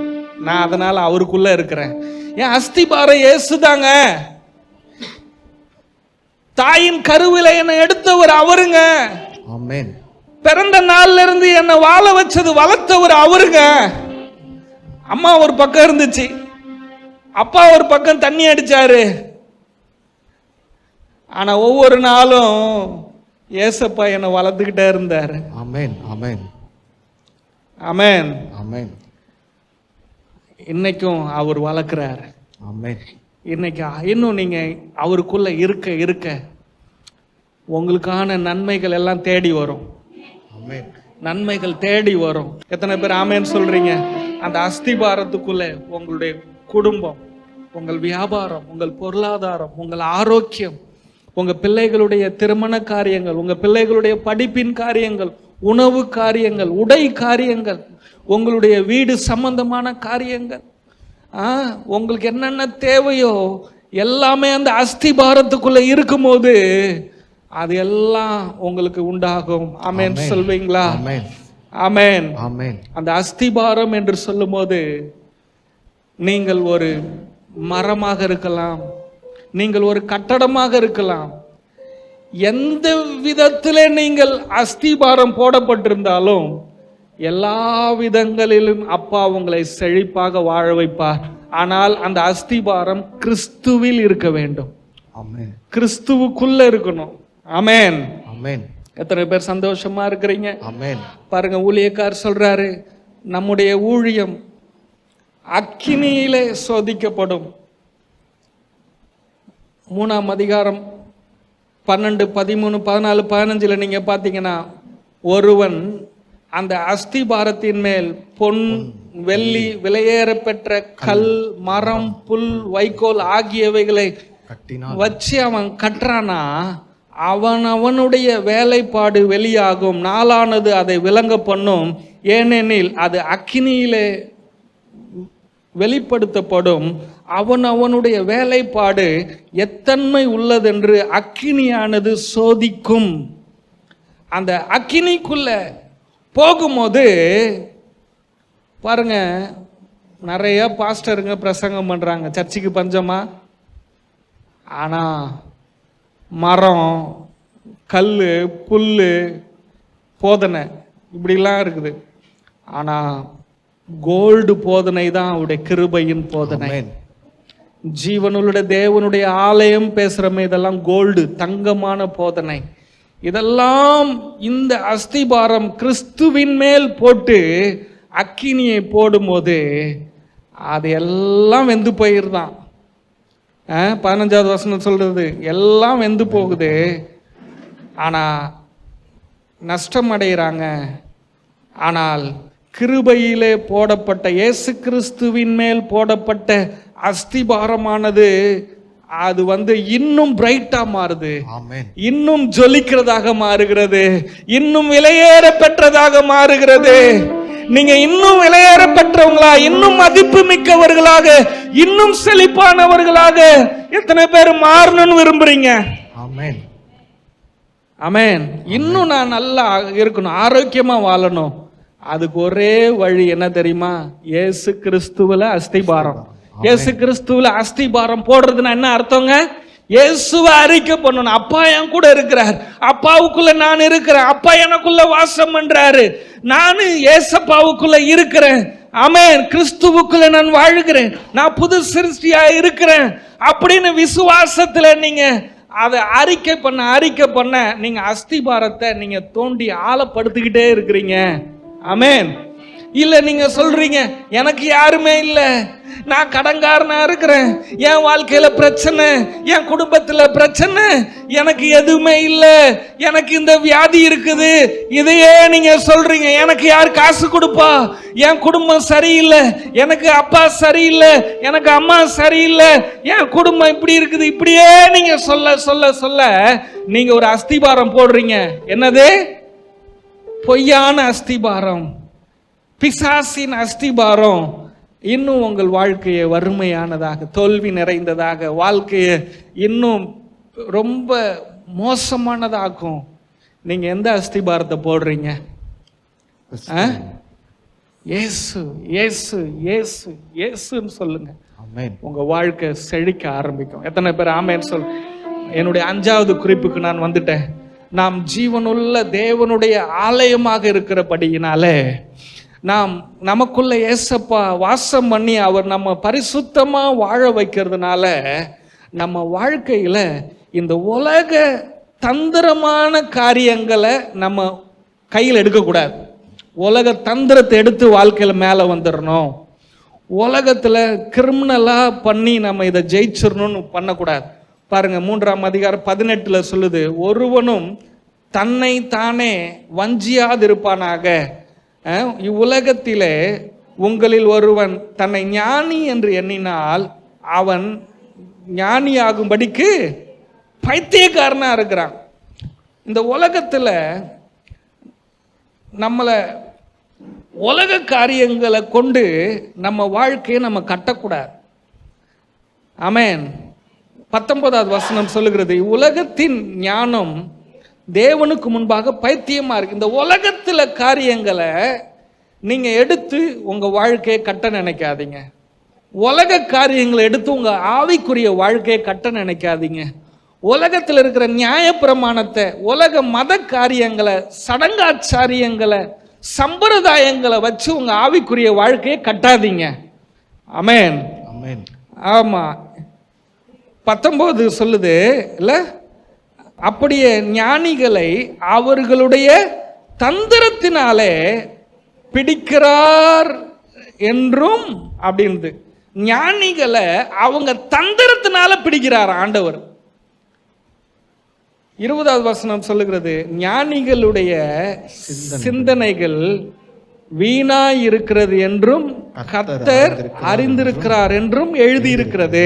நான் அதனால அவருக்குள்ள இருக்கிறேன். என் அஸ்திபாரம் இயேசுதாங்க. தாயின் கருவில என்னை எடுத்தவர் அவருங்க. பிறந்த நாள்ல இருந்து என்னை வாழ வச்சது வளர்த்தவர் அவருங்க. அம்மா ஒரு பக்கம் இருந்துச்சு, அப்பா ஒரு பக்கம் தண்ணி அடிச்சாரு. ஆனா ஒவ்வொரு நாளும் ஏசப்பா என்னை வளர்த்துக்கிட்டே இருந்தாரு. ஆமென், ஆமென், ஆமென், ஆமென். இன்னைக்கும் அவர் வளர்க்கிறாரு. ஆமென். இன்னைக்கு இன்னும் நீங்க அவருக்குள்ள இருக்க இருக்க உங்களுக்கான நன்மைகள் எல்லாம் தேடி வரும். ஆமென். நன்மைகள் தேடி வரும். எத்தனை பேர் ஆமென் சொல்றீங்க? அந்த அஸ்திபாரத்துக்குள்ள உங்களுடைய குடும்பம், உங்கள் வியாபாரம், உங்கள் பொருளாதாரம், உங்கள் ஆரோக்கியம், உங்க பிள்ளைகளுடைய திருமண காரியங்கள், உங்க பிள்ளைகளுடைய படிப்பின் காரியங்கள், உணவு காரியங்கள், உடை காரியங்கள், உங்களுடைய வீடு சம்பந்தமான காரியங்கள், உங்களுக்கு என்னென்ன தேவையோ எல்லாமே அந்த அஸ்திபாரத்துக்குள்ள இருக்கும்போது அது எல்லாம் உங்களுக்கு உண்டாகும். ஆமென் சொல்வீங்களா? ஆமென், ஆமென். அந்த அஸ்திபாரம் என்று சொல்லும் போது நீங்கள் ஒரு மரமாக இருக்கலாம், நீங்கள் ஒரு கட்டடமாக இருக்கலாம். எந்த விதத்திலே நீங்கள் அஸ்திபாரம் போடப்பட்டிருந்தாலும் எல்லா விதங்களிலும் அப்பா உங்களை செழிப்பாக வாழ வைப்பார். ஆனால் அந்த அஸ்திபாரம் கிறிஸ்துவில் இருக்க வேண்டும். ஆமென். கிறிஸ்துவுக்குள்ள இருக்கணும். ஆமென், ஆமென். எத்தனை பேர் சந்தோஷமா இருக்கிறீங்க? ஆமென். பாருங்க, ஊழியக்காரர் சொல்றாரு, நம்முடைய ஊழியம் அக்கினியிலே சோதிக்கப்படும். 3ஆம் அதிகாரம் 12, 13, 14, 15 நீங்க பாத்தீங்கன்னா, ஒருவன் அந்த அஸ்திபாரத்தின் மேல் பொன், வெள்ளி, விலையேற பெற்ற கல், மரம், புல், வைக்கோல் ஆகியவைகளை வச்சு அவன் கட்டுறானா, அவனுடைய வேலைப்பாடு வெளியாகும். நாளானது அதை விளங்க பண்ணும். ஏனெனில் அது அக்கினியிலே வெளிப்படுத்தப்படும். அவனுடைய வேலைப்பாடு எத்தன்மை உள்ளதென்று அக்கினியானது சோதிக்கும். அந்த அக்கினிக்குள்ள போகும்போது பாருங்க, நிறைய பாஸ்டருங்க பிரசங்கம் பண்றாங்க, சர்ச்சுக்கு பஞ்சமா. ஆனா மரம், கல், புல், போதனை இப்படிலாம் இருக்குது. ஆனா கோல்டு போதனை தான் அவருடைய கிருபையின் போதனை. ஜீவனுடைய தேவனுடைய ஆலயம் பேசுறமே, இதெல்லாம் கோல்டு, தங்கமான போதனை. இதெல்லாம் இந்த அஸ்திபாரம் கிறிஸ்துவின் மேல் போட்டு அக்கினியை போடும்போது அது எல்லாம் வெந்து போயிருதான். 15வது வசனம் சொல்றது, எல்லாம் வெந்து போகுது. ஆனா நஷ்டம் அடைகிறாங்க. ஆனால் கிருபையிலே போடப்பட்ட இயேசு கிறிஸ்துவின் மேல் போடப்பட்ட அஸ்திபாரமானது அது இன்னும் பிரைட்டா மாறுது, இன்னும் ஜொலிக்கிறதாக மாறுகிறது, இன்னும் விலையேற பெற்றதாக மாறுகிறது. நீங்க இன்னும் விலையேற பெற்றவங்களா, இன்னும் மதிப்பு மிக்கவர்களாக, இன்னும் செழிப்பானவர்களாக எத்தனை பேர் மாறணும்னு விரும்புறீங்க? ஆமென், ஆமென். இன்னும் நான் நல்லா இருக்கணும், ஆரோக்கியமா வாழணும். அதுக்கு ஒரே வழி என்ன தெரியுமா? இயேசு கிறிஸ்துவுல அஸ்திபாரம். இயேசு கிறிஸ்துவுல அஸ்திபாரம் போடுறதுன்னா என்ன அர்த்தங்க? இயேசுவை அறிக்கை பண்ணணும். அப்பா என் கூட இருக்கிறார், அப்பாவுக்குள்ள நான் இருக்கிறேன், அப்பா எனக்குள்ள வாசம் பண்றாரு, நானு ஏசப்பாவுக்குள்ள இருக்கிறேன், ஆமென், கிறிஸ்துவுக்குள்ள நான் வாழ்கிறேன், நான் புது சிருஷ்டியா இருக்கிறேன் அப்படின்னு விசுவாசத்துல நீங்க அதை அறிக்கை பண்ண நீங்க அஸ்திபாரத்தை நீங்க தோண்டி ஆழப்படுத்திக்கிட்டே இருக்கிறீங்க. ஆமென். இல்ல நீங்க சொல்றீங்க எனக்கு யாருமே இல்லை, நான் கடன்காரனா இருக்கிறேன், என் வாழ்க்கையில பிரச்சனை, என் குடும்பத்துல பிரச்சனை, எனக்கு எதுவுமே இல்லை, எனக்கு இந்த வியாதி இருக்குது, இதையே நீங்க சொல்றீங்க. எனக்கு யார் காசு கொடுப்பா, என் குடும்பம் சரியில்லை, எனக்கு அப்பா சரியில்லை, எனக்கு அம்மா சரியில்லை, என் குடும்பம் இப்படி இருக்குது, இப்படியே நீங்க சொல்ல சொல்ல சொல்ல நீங்க ஒரு அஸ்திபாரம் போடுறீங்க. என்னது? பொய்யான அஸ்திபாரம், பிசாசின் அஸ்திபாரம். இன்னும் உங்கள் வாழ்க்கையை வறுமையானதாக, தோல்வி நிறைந்ததாக, வாழ்க்கையை இன்னும் ரொம்ப மோசமானதாக்கும். நீங்க எந்த அஸ்திபாரத்தை போடுறீங்க? இயேசு இயேசு இயேசு இயேசுன்னு சொல்லுங்க. ஆமென். உங்க வாழ்க்கை செழிக்க ஆரம்பிக்கும். எத்தனை பேர் ஆமென் சொல்? என்னுடைய 5வது குறிப்புக்கு நான் வந்துட்டேன். நாம் ஜீவனுள்ள தேவனுடைய ஆலயமாக இருக்கிறபடியினாலே நாம் நமக்குள்ள ஏசப்பா வாசம் பண்ணி அவர் நம்ம பரிசுத்தமா வாழ வைக்கிறதுனால நம்ம வாழ்க்கையில இந்த உலக தந்திரமான காரியங்களை நம்ம கையில் எடுக்கக்கூடாது. உலக தந்திரத்தை எடுத்து வாழ்க்கையில மேலே வந்துடணும். உலகத்துல கிரிமினலா பண்ணி நம்ம இதை ஜெயிச்சிடணும்னு பண்ணக்கூடாது. பாருங்க 3ஆம் அதிகாரம் 18 சொல்லுது, ஒருவனும் தன்னை தானே வஞ்சியாதிருப்பானாக, இவ்வுலகத்திலே உங்களில் ஒருவன் தன்னை ஞானி என்று எண்ணினால் அவன் ஞானியாகும்படிக்கு பைத்தியக்காரனா இருக்கிறான். இந்த உலகத்துல நம்மளை உலக காரியங்களை கொண்டு நம்ம வாழ்க்கையை நம்ம கட்டக்கூடாது. ஆமென். 19வது வசனம் சொல்லுகிறது, உலகத்தின் ஞானம் தேவனுக்கு முன்பாக பைத்தியமா இருக்கு. இந்த உலகத்துல காரியங்களை நீங்க எடுத்து உங்க வாழ்க்கையை கட்ட நினைக்காதீங்க. உலக காரியங்களை எடுத்து உங்க ஆவிக்குரிய வாழ்க்கையை கட்ட நினைக்காதீங்க. உலகத்தில் இருக்கிற நியாயப்பிரமாணத்தை, உலக மத காரியங்களை, சடங்காச்சாரியங்களை, சம்பிரதாயங்களை வச்சு உங்க ஆவிக்குரிய வாழ்க்கையை கட்டாதீங்க. ஆமென். ஆமென். ஆமா. 19 சொல்லுது இல்ல, அப்படியே ஞானிகளை அவர்களுடைய தந்திரத்தினாலே பிடிக்கிறார் என்றும் அப்படின்றது. ஞானிகளை அவங்க தந்திரத்தினால பிடிக்கிறார் ஆண்டவர். 20வது வசனம் சொல்லுகிறது, ஞானிகளுடைய சிந்தனைகள் வீணாய் இருக்கிறது என்றும் கர்த்தர் அறிந்திருக்கிறார் என்றும் எழுதியிருக்கிறது.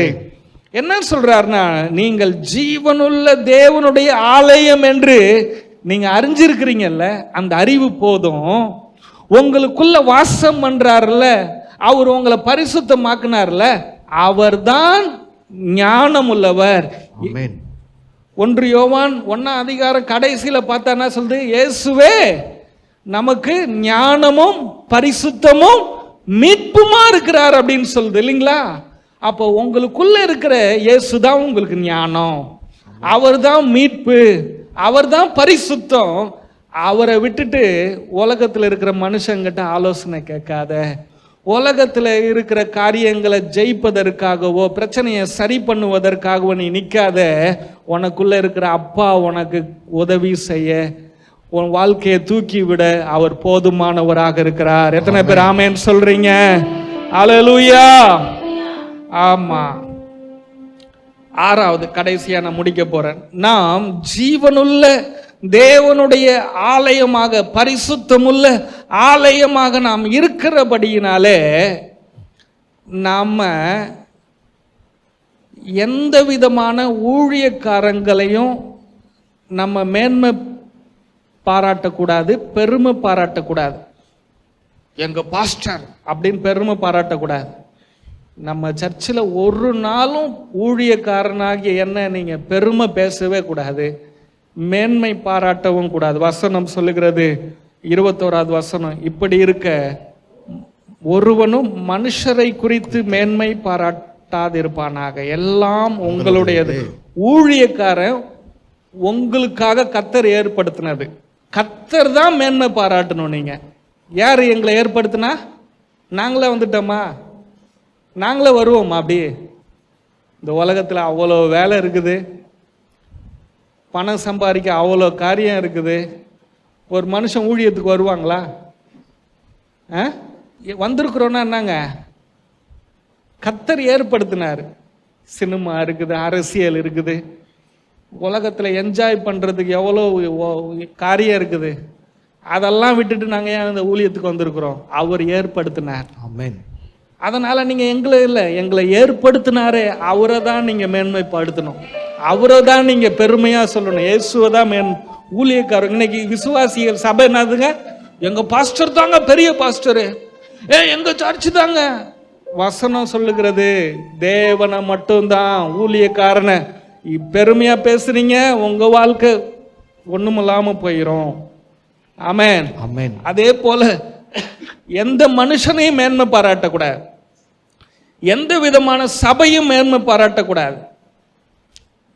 என்ன சொல்றாருன்னா, நீங்கள் ஜீவனுள்ள தேவனுடைய ஆலயம் என்று நீங்க அறிஞ்சிருக்கிறீங்கல்ல, அந்த அறிவு போதும். உங்களுக்குள்ள வாசம் பண்றாருல, அவர் உங்களை பரிசுத்தமாக்குனார்ல, அவர்தான் ஞானம் உள்ளவர். 1 யோவான் 1ஆம் அதிகாரம் கடைசியில பார்த்தா என்ன சொல்லுது? இயேசுவே நமக்கு ஞானமும் பரிசுத்தமும் மீட்புமா இருக்கிறார் அப்படின்னு சொல்லுது இல்லைங்களா? அப்போ உங்களுக்குள்ள இருக்கிற இயேசு தான் உங்களுக்கு ஞானம், அவர் தான் மீட்பு, அவர் தான் பரிசுத்தம். அவரை விட்டுட்டு உலகத்தில் இருக்கிற மனுஷங்கிட்ட ஆலோசனை கேட்காத, உலகத்தில் இருக்கிற காரியங்களை ஜெயிப்பதற்காகவோ பிரச்சனையை சரி பண்ணுவதற்காகவோ நீ நிற்காத. உனக்குள்ள இருக்கிற அப்பா உனக்கு உதவி செய்ய, உன் வாழ்க்கையை தூக்கி விட அவர் போதுமானவராக இருக்கிறார். எத்தனை பேர் ஆமென் சொல்றீங்க? அல்லேலூயா. ஆமா. 6வது கடைசியா நான் முடிக்க போறேன். நாம் ஜீவனுள்ள தேவனுடைய ஆலயமாக, பரிசுத்தமுள்ள ஆலயமாக நாம் இருக்கிறபடியினாலே நாம எந்த விதமான ஊழியக்காரங்களையும் நம்ம மேன்மை பாராட்டக்கூடாது, பெருமை பாராட்டக்கூடாது. எங்க பாஸ்டர் அப்படின்னு பெருமை பாராட்டக்கூடாது. நம்ம சர்ச்சில் ஒரு நாளும் ஊழியக்காரனாகிய என்ன நீங்க பெருமை பேசவே கூடாது, மேன்மை பாராட்டவும் கூடாது. வசனம் சொல்லுகிறது 21வது வசனம், இப்படி இருக்க ஒருவனும் மனுஷரை குறித்து மேன்மை தட்டாதிருப்பானாக. எல்லாம் உங்களுடையது. ஊழியக்காரன் உங்களுக்காக கர்த்தர் ஏற்படுத்தினது. கர்த்தர் தான் மேன்மை பாராட்டணும். நீங்க யார் எங்களை ஏற்படுத்தினா? நாங்களே வந்துட்டோமா? நாங்களே வருவோமா? அப்படி இந்த உலகத்தில் அவ்வளோ வேலை இருக்குது, பணம் சம்பாதிக்க அவ்வளோ காரியம் இருக்குது. ஒரு மனுஷன் ஊழியத்துக்கு வருவாங்களா? வந்திருக்கிறோன்னா என்னங்க? கர்த்தர் ஏற்படுத்தினார். சினிமா இருக்குது, அரசியல் இருக்குது, உலகத்தில் என்ஜாய் பண்ணுறதுக்கு எவ்வளோ காரியம் இருக்குது. அதெல்லாம் விட்டுட்டு நாங்கள் ஏன் இந்த ஊழியத்துக்கு வந்திருக்கிறோம்? அவர் ஏற்படுத்தினார். ஆமென். அதனால் நீங்கள் எங்களை இல்லை, எங்களை ஏற்படுத்தினாரே அவரை தான் நீங்கள் மேன்மைப்படுத்தணும். அவரை தான் நீங்கள் பெருமையாக சொல்லணும். இயேசுவை தான் ஊழியக்காரங்க. இன்னைக்கு விசுவாசிகள் சபை என்னதுங்க? எங்கள் பாஸ்டர் தாங்க பெரிய பாஸ்டரு, எங்கள் சர்ச்சு தாங்க. வசனம் சொல்லுகிறது தேவனை மட்டும்தான். ஊழியக்காரனை பெருமையாக பேசுறீங்க, உங்கள் வாழ்க்கை ஒன்றுமில்லாமல் போயிடும். ஆமென், ஆமென். அதே போல எந்த மனுஷனையும் மேன்மை பாராட்டக்கூடாது, எந்த விதமான சபையும் மேன்மை பாராட்டக்கூடாது.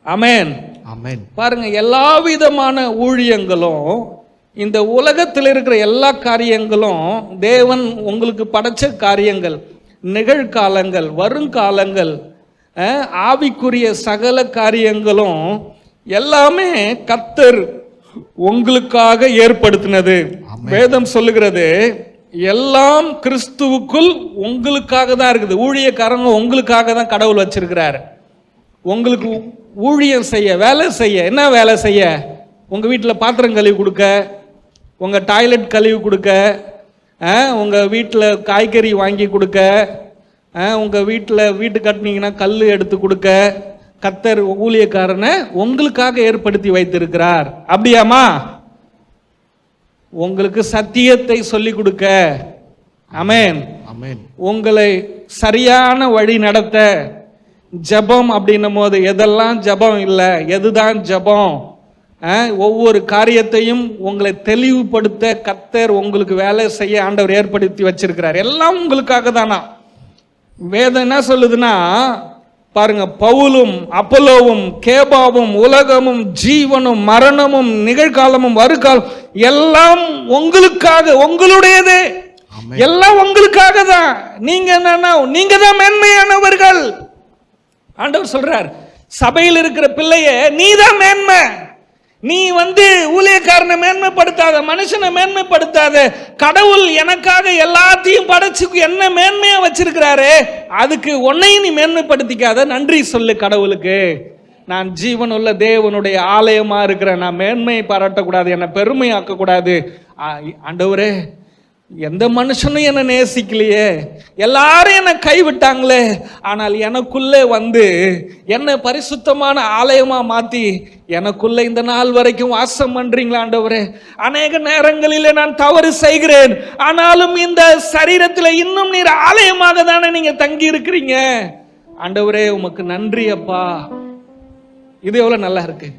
ஆமென், ஆமென். பாருங்க, எல்லா விதமான ஊழியங்களும், இந்த உலகத்தில் இருக்கிற எல்லா காரியங்களும் தேவன் உங்களுக்கு படைச்ச காரியங்கள். நிகழ்காலங்கள், வருங்காலங்கள், ஆவிக்குரிய சகல காரியங்களும் எல்லாமே கர்த்தர் உங்களுக்காக ஏற்படுத்தினது. வேதம் சொல்லுகிறது எல்லாம் கிறிஸ்துவுக்குள் உங்களுக்காக தான் இருக்குது. ஊழியக்காரங்க உங்களுக்காக தான் கடவுள் வச்சிருக்கிறார். உங்களுக்கு ஊழியம் செய்ய, வேலை செய்ய. என்ன வேலை செய்ய? உங்கள் வீட்டில் பாத்திரம் கழுவி கொடுக்க, உங்கள் டாய்லெட் கழுவி கொடுக்க, உங்கள் வீட்டில் காய்கறி வாங்கி கொடுக்க, உங்கள் வீட்டு கட்டினீங்கன்னா கல் எடுத்து கொடுக்க. கர்த்தர் ஊழியக்காரனை உங்களுக்காக ஏற்படுத்தி வைத்திருக்கிறார். அப்படியாமா? உங்களுக்கு சத்தியத்தை சொல்லி கொடுக்க. ஆமென், ஆமென். உங்களை சரியான வழி நடத்த. ஜெபம் அப்படின்னும் போது எதெல்லாம் ஜெபம் இல்லை, எதுதான் ஜெபம்? ஒவ்வொரு காரியத்தையும் உங்களை தெளிவுபடுத்த கர்த்தர் உங்களுக்கு வேலை செய்ய ஆண்டவர் ஏற்படுத்தி வச்சிருக்கிறார். எல்லாம் உங்களுக்காக தானா? வேதம் என்ன சொல்லுதுன்னா பாருங்க, பவுலும் அப்பல்லோவும் கேபாவும் உலகமும் ஜீவனும் மரணமும் நிகழ்காலமும் வருகாலம் எல்லாம் உங்களுக்காக, உங்களுடையது. எல்லாம் உங்களுக்காக தான். நீங்க என்னன்னா, நீங்க தான் மேன்மையானவர்கள். ஆண்டவர் சொல்றார், சபையில் இருக்கிற பிள்ளைய நீ தான் மேன்மை. நீ ஊழியக்காரனை மேன்மைப்படுத்தாத, மனுஷனை மேன்மைப்படுத்தாத. கடவுள் எனக்காக எல்லாத்தையும் படைச்சு என்ன மேன்மையா வச்சிருக்கிறாரு, அதுக்கு உன்னையும் நீ மேன்மைப்படுத்திக்காத. நன்றி சொல்லு கடவுளுக்கு. நான் ஜீவனுள்ள தேவனுடைய ஆலயமா இருக்கிறேன். நான் மேன்மையை பாராட்டக்கூடாது, என்னை பெருமையாக்க கூடாது. ஆண்டவரே, எந்த மனுஷனும் என்னை நேசிக்கலையே, எல்லாரும் என்னை கைவிட்டாங்களே, ஆனால் எனக்குள்ளே என்னை பரிசுத்தமான ஆலயமா மாத்தி எனக்குள்ள இந்த நாள் வரைக்கும் வாசம் பண்றீங்களா ஆண்டவரே? அநேக நேரங்களிலே நான் தவறு செய்கிறேன், ஆனாலும் இந்த சரீரத்தில் இன்னும் நீர் ஆலயமாக தானே நீங்க தங்கி இருக்கிறீங்க. ஆண்டவரே, உமக்கு நன்றி அப்பா. இது எவ்வளவு நல்லா இருக்கு.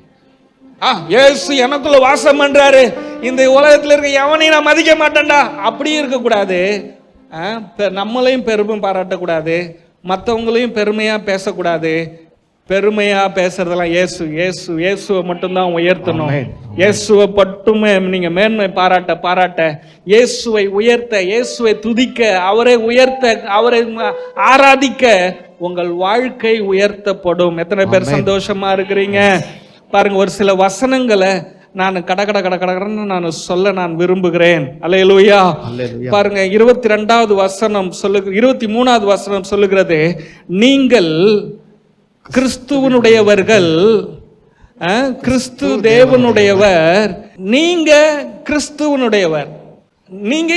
இயேசு எனக்குள்ள வாசம் பண்றாரு, இந்த உலகத்தில் இருக்க எவனையும் நான் மதிக்க மாட்டேன்டா, அப்படியும் இருக்கக்கூடாது. நம்மளையும் பெருமை பாராட்டக்கூடாது, மற்றவங்களையும் பெருமையா பேசக்கூடாது. பெருமையா பேசுறதெல்லாம் இயேசு இயேசு இயேசுவை மட்டும்தான் உயர்த்தணும். இயேசுவை மட்டுமே நீங்க மேன்மை பாராட்ட, இயேசுவை உயர்த்த, இயேசுவை துதிக்க, அவரை உயர்த்த, அவரை ஆராதிக்க உங்கள் வாழ்க்கை உயர்த்தப்படும். எத்தனை பேர் சந்தோஷமா இருக்கிறீங்க? பாருங்க, ஒரு சில வசனங்களை நான் கடன்னு நான் சொல்ல நான் விரும்புகிறேன். அல்லேலூயா. பாருங்க, 22வது வசனம் 23வது வசனம் சொல்லுகிறது, நீங்கள் கிறிஸ்துவனுடையவர்கள், கிறிஸ்து தேவனுடையவர், நீங்க கிறிஸ்துவனுடையவர். நீங்க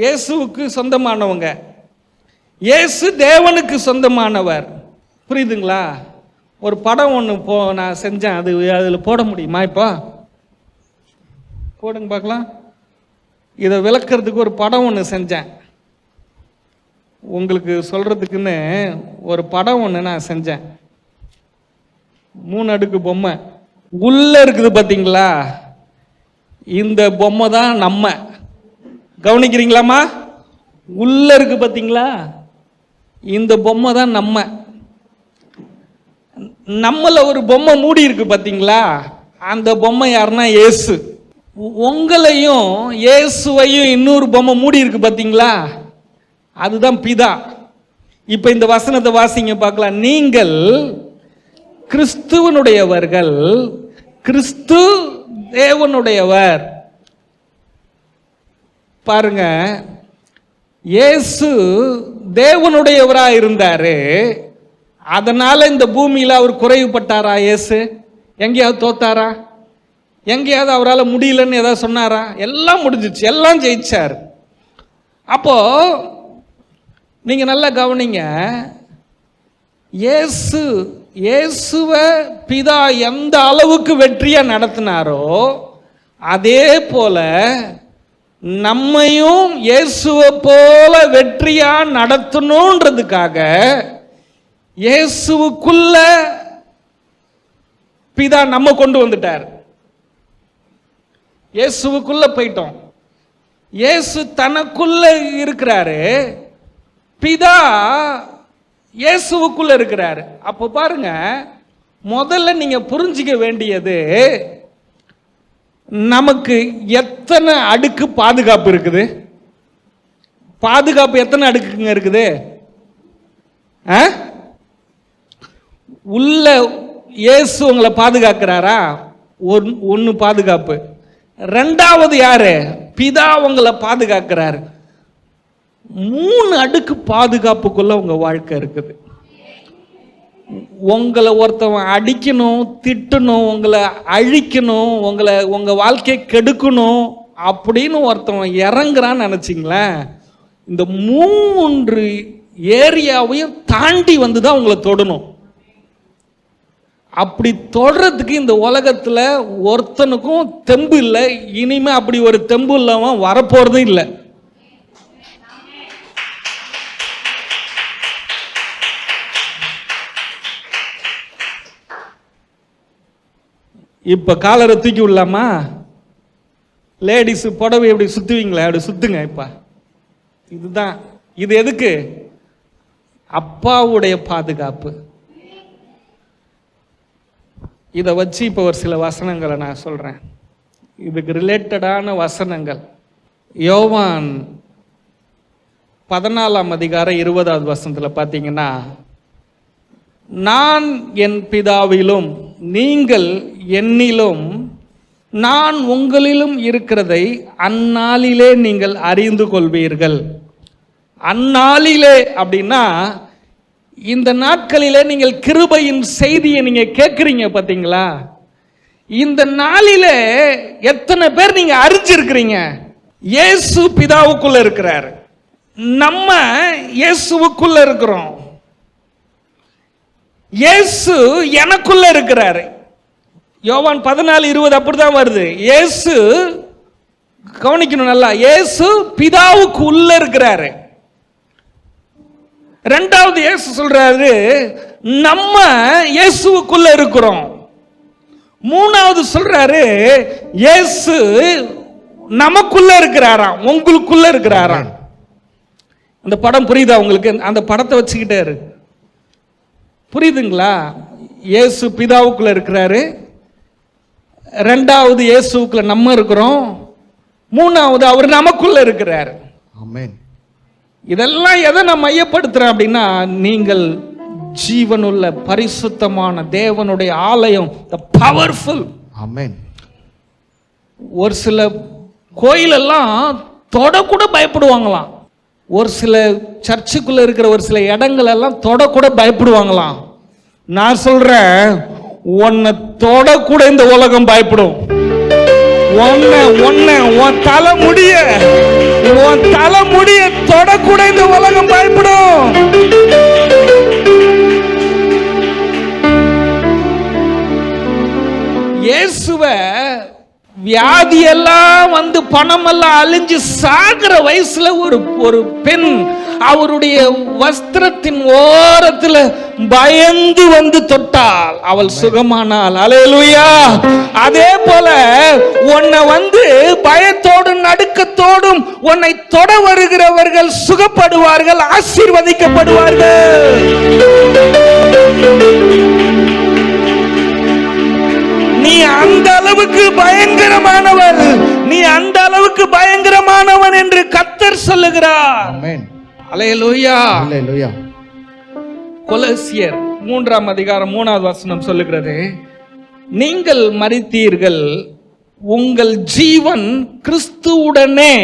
இயேசுவுக்கு சொந்தமானவங்க, இயேசு தேவனுக்கு சொந்தமானவர். புரியுதுங்களா? ஒரு படம் ஒன்று நான் செஞ்சேன், அதில் போட முடியுமா? இப்போ போடுங்க பார்க்கலாம். இதை விளக்கிறதுக்கு ஒரு படம் ஒன்று செஞ்சேன், உங்களுக்கு சொல்றதுக்குன்னு ஒரு படம் ஒன்று நான் செஞ்சேன். 3 அடுக்கு பொம்மை உள்ள இருக்குது பார்த்தீங்களா? இந்த பொம்மை தான் நம்ம. கவனிக்கிறீங்களாமா? உள்ள இருக்கு பார்த்தீங்களா? இந்த பொம்மை தான் நம்மள ஒரு பொம்மை மூடி இருக்கு பார்த்தீங்களா? அந்த பொம்மை யாருன்னா இயேசு. உங்களையும் இயேசுவையும் இன்னொரு பொம்மை மூடி இருக்கு பார்த்தீங்களா? அதுதான் பிதா. இப்ப இந்த வசனத்தை வாசிங்க பார்க்கலாம். நீங்கள் கிறிஸ்துவனுடையவர்கள், கிறிஸ்து தேவனுடையவர். பாருங்க, இயேசு தேவனுடையவரா இருந்தாரு. அதனால இந்த பூமியில அவர் குறைவுபட்டாரா? இயேசு எங்கேயாவது தோத்தாரா? எங்கேயாவது அவரால் முடியலன்னு ஏதாவது சொன்னாரா? எல்லாம் முடிஞ்சிச்சு, எல்லாம் ஜெயிச்சார். அப்போ நீங்க நல்லா கவனிங்க. இயேசுவை பிதா எந்த அளவுக்கு வெற்றியா நடத்தினாரோ அதே போல நம்மையும் இயேசுவை போல வெற்றியா நடத்தணுன்றதுக்காக இயேசுவுக்குள்ள பிதா நம்ம கொண்டு வந்துட்டார். இயேசுவுக்குள்ள போயிட்டோம். இயேசு தனக்குள்ள இருக்கிறாரு, பிதா இயேசுவுக்குள்ள இருக்கிறாரு. அப்போ பாருங்க, முதல்ல நீங்க புரிஞ்சிக்க வேண்டியது, நமக்கு எத்தனை அடுக்கு பாதுகாப்பு இருக்குது? பாதுகாப்பு எத்தனை அடுக்குங்க இருக்குது? உள்ள இயேசு உங்களை பாதுகாக்கிறாரா? ஒன்னு பாதுகாப்பு. ரெண்டாவது யாரு? பிதா உங்களை பாதுகாக்கிறாரு. 3 அடுக்கு பாதுகாப்புக்குள்ள உங்க வாழ்க்கை இருக்குது. உங்களை ஒருத்தவன் அடிக்கணும், திட்டணும், உங்களை அழிக்கணும், உங்க வாழ்க்கையை கெடுக்கணும் அப்படின்னு ஒருத்தவன் இறங்குறான்னு நினைச்சிங்களேன், இந்த 3 ஏரியாவையும் தாண்டி வந்து தான் உங்களை தொடணும். அப்படி தொடறதுக்கு இந்த உலகத்துல ஒருத்தனுக்கும் தெம்பு இல்லை. இனிமே அப்படி ஒரு தெம்பு இல்லாம வரப்போறது இல்லை. இப்ப காலரை தூக்கி விடலாமா? லேடிஸ் புடவை எப்படி சுத்துவீங்களா? அப்படி சுத்துங்க. இப்ப இதுதான். இது எதுக்கு? அப்பாவுடைய பாதுகாப்பு. இதை வச்சு இப்போ ஒரு சில வசனங்களை நான் சொல்றேன். இதுக்கு ரிலேட்டடான வசனங்கள். யோவான் 14ஆம் அதிகாரம் 20வது வசனத்துல பார்த்தீங்கன்னா, நான் என் பிதாவிலும் நீங்கள் என்னிலும் நான் உங்களிலும் இருக்கிறதை அந்நாளிலே நீங்கள் அறிந்து கொள்வீர்கள். அந்நாளிலே அப்படின்னா இந்த நாட்களிலே நீங்கள் கிருபையின் செய்தியை நீங்க கேட்குறீங்க பார்த்தீங்களா? இந்த நாளிலே எத்தனை பேர் நீங்க அறிஞ்சிருக்கிறீங்க? இயேசு பிதாவுக்குள்ள இருக்கிறார், நம்ம இயேசுவுக்குள்ள இருக்கிறோம். இயேசு எனக்குள்ள இருக்கிறாரு. யோவான் 14:20 அப்படிதான் வருது. இயேசு, கவனிக்கணும் நல்லா, இயேசு பிதாவுக்கு உள்ள இருக்கிறாரு. ரெண்டாவது இயேசு சொல்றாரு, நம்ம இயேசுவுக்குள்ள இருக்கிறோம். மூணாவது சொல்றாரு, இயேசு நமக்குள்ள இருக்கிறாராம், உங்களுக்குள்ள இருக்கிறாராம். அந்த படம் புரியுதா உங்களுக்கு? அந்த படத்தை வச்சுக்கிட்டாரு, புரியுதுங்களா? இயேசு பிதாவுக்குள்ள இருக்கிறாரு, ரெண்டாவது இயேசுக்குள்ள நம்ம இருக்கிறோம், மூணாவது அவர் நமக்குள்ள இருக்கிறார். ஆமென். இதெல்லாம் எதை நான் மையப்படுத்துறேன் அப்படின்னா, நீங்கள் ஜீவனுள்ள பரிசுத்தமான தேவனுடைய ஆலயம், the powerful. ஆமென். ஒரு சில கோயிலெல்லாம் தொடக்கூட பயப்படுவாங்களாம். ஒரு சில சர்ச்சுக்குள்ள இருக்கிற ஒரு சில இடங்கள் எல்லாம் தொடக்கூட பயப்படுவாங்களாம். நான் சொல்றேன், உன்னை தொடக்கூட இந்த உலகம் பயப்படும். உன் தலைமுடிய தொடக்கூட இந்த உலகம் பயப்படும். இயேசுவை வியாதி எல்லாம் வந்து பணம் எல்லாம் அழிஞ்சு சாகிற வயசுல ஒரு பெண் அவருடைய வஸ்திரத்தின் ஓரத்துல பயந்து வந்து தொட்டாள், அவள் சுகமானாள். அல்லேலூயா. அதே போல உன்னை வந்து பயத்தோடும் நடுக்கத்தோடும் உன்னை தொட வருகிறவர்கள் சுகப்படுவார்கள், ஆசீர்வதிக்கப்படுவார்கள். நீ அந்த அளவுக்கு பயங்கரமானவன், நீ அந்த அளவுக்கு பயங்கரமானவன் என்று கர்த்தர் சொல்லுகிறார். ஆமென். அல்லேலூயா. அல்லேலூயா. கொலோசியர் 3ஆம் அதிகாரம் 3வது வசனம் சொல்லுகிறது, நீங்கள் மரித்தீர்கள், உங்கள் ஜீவன் கிறிஸ்துவுடனே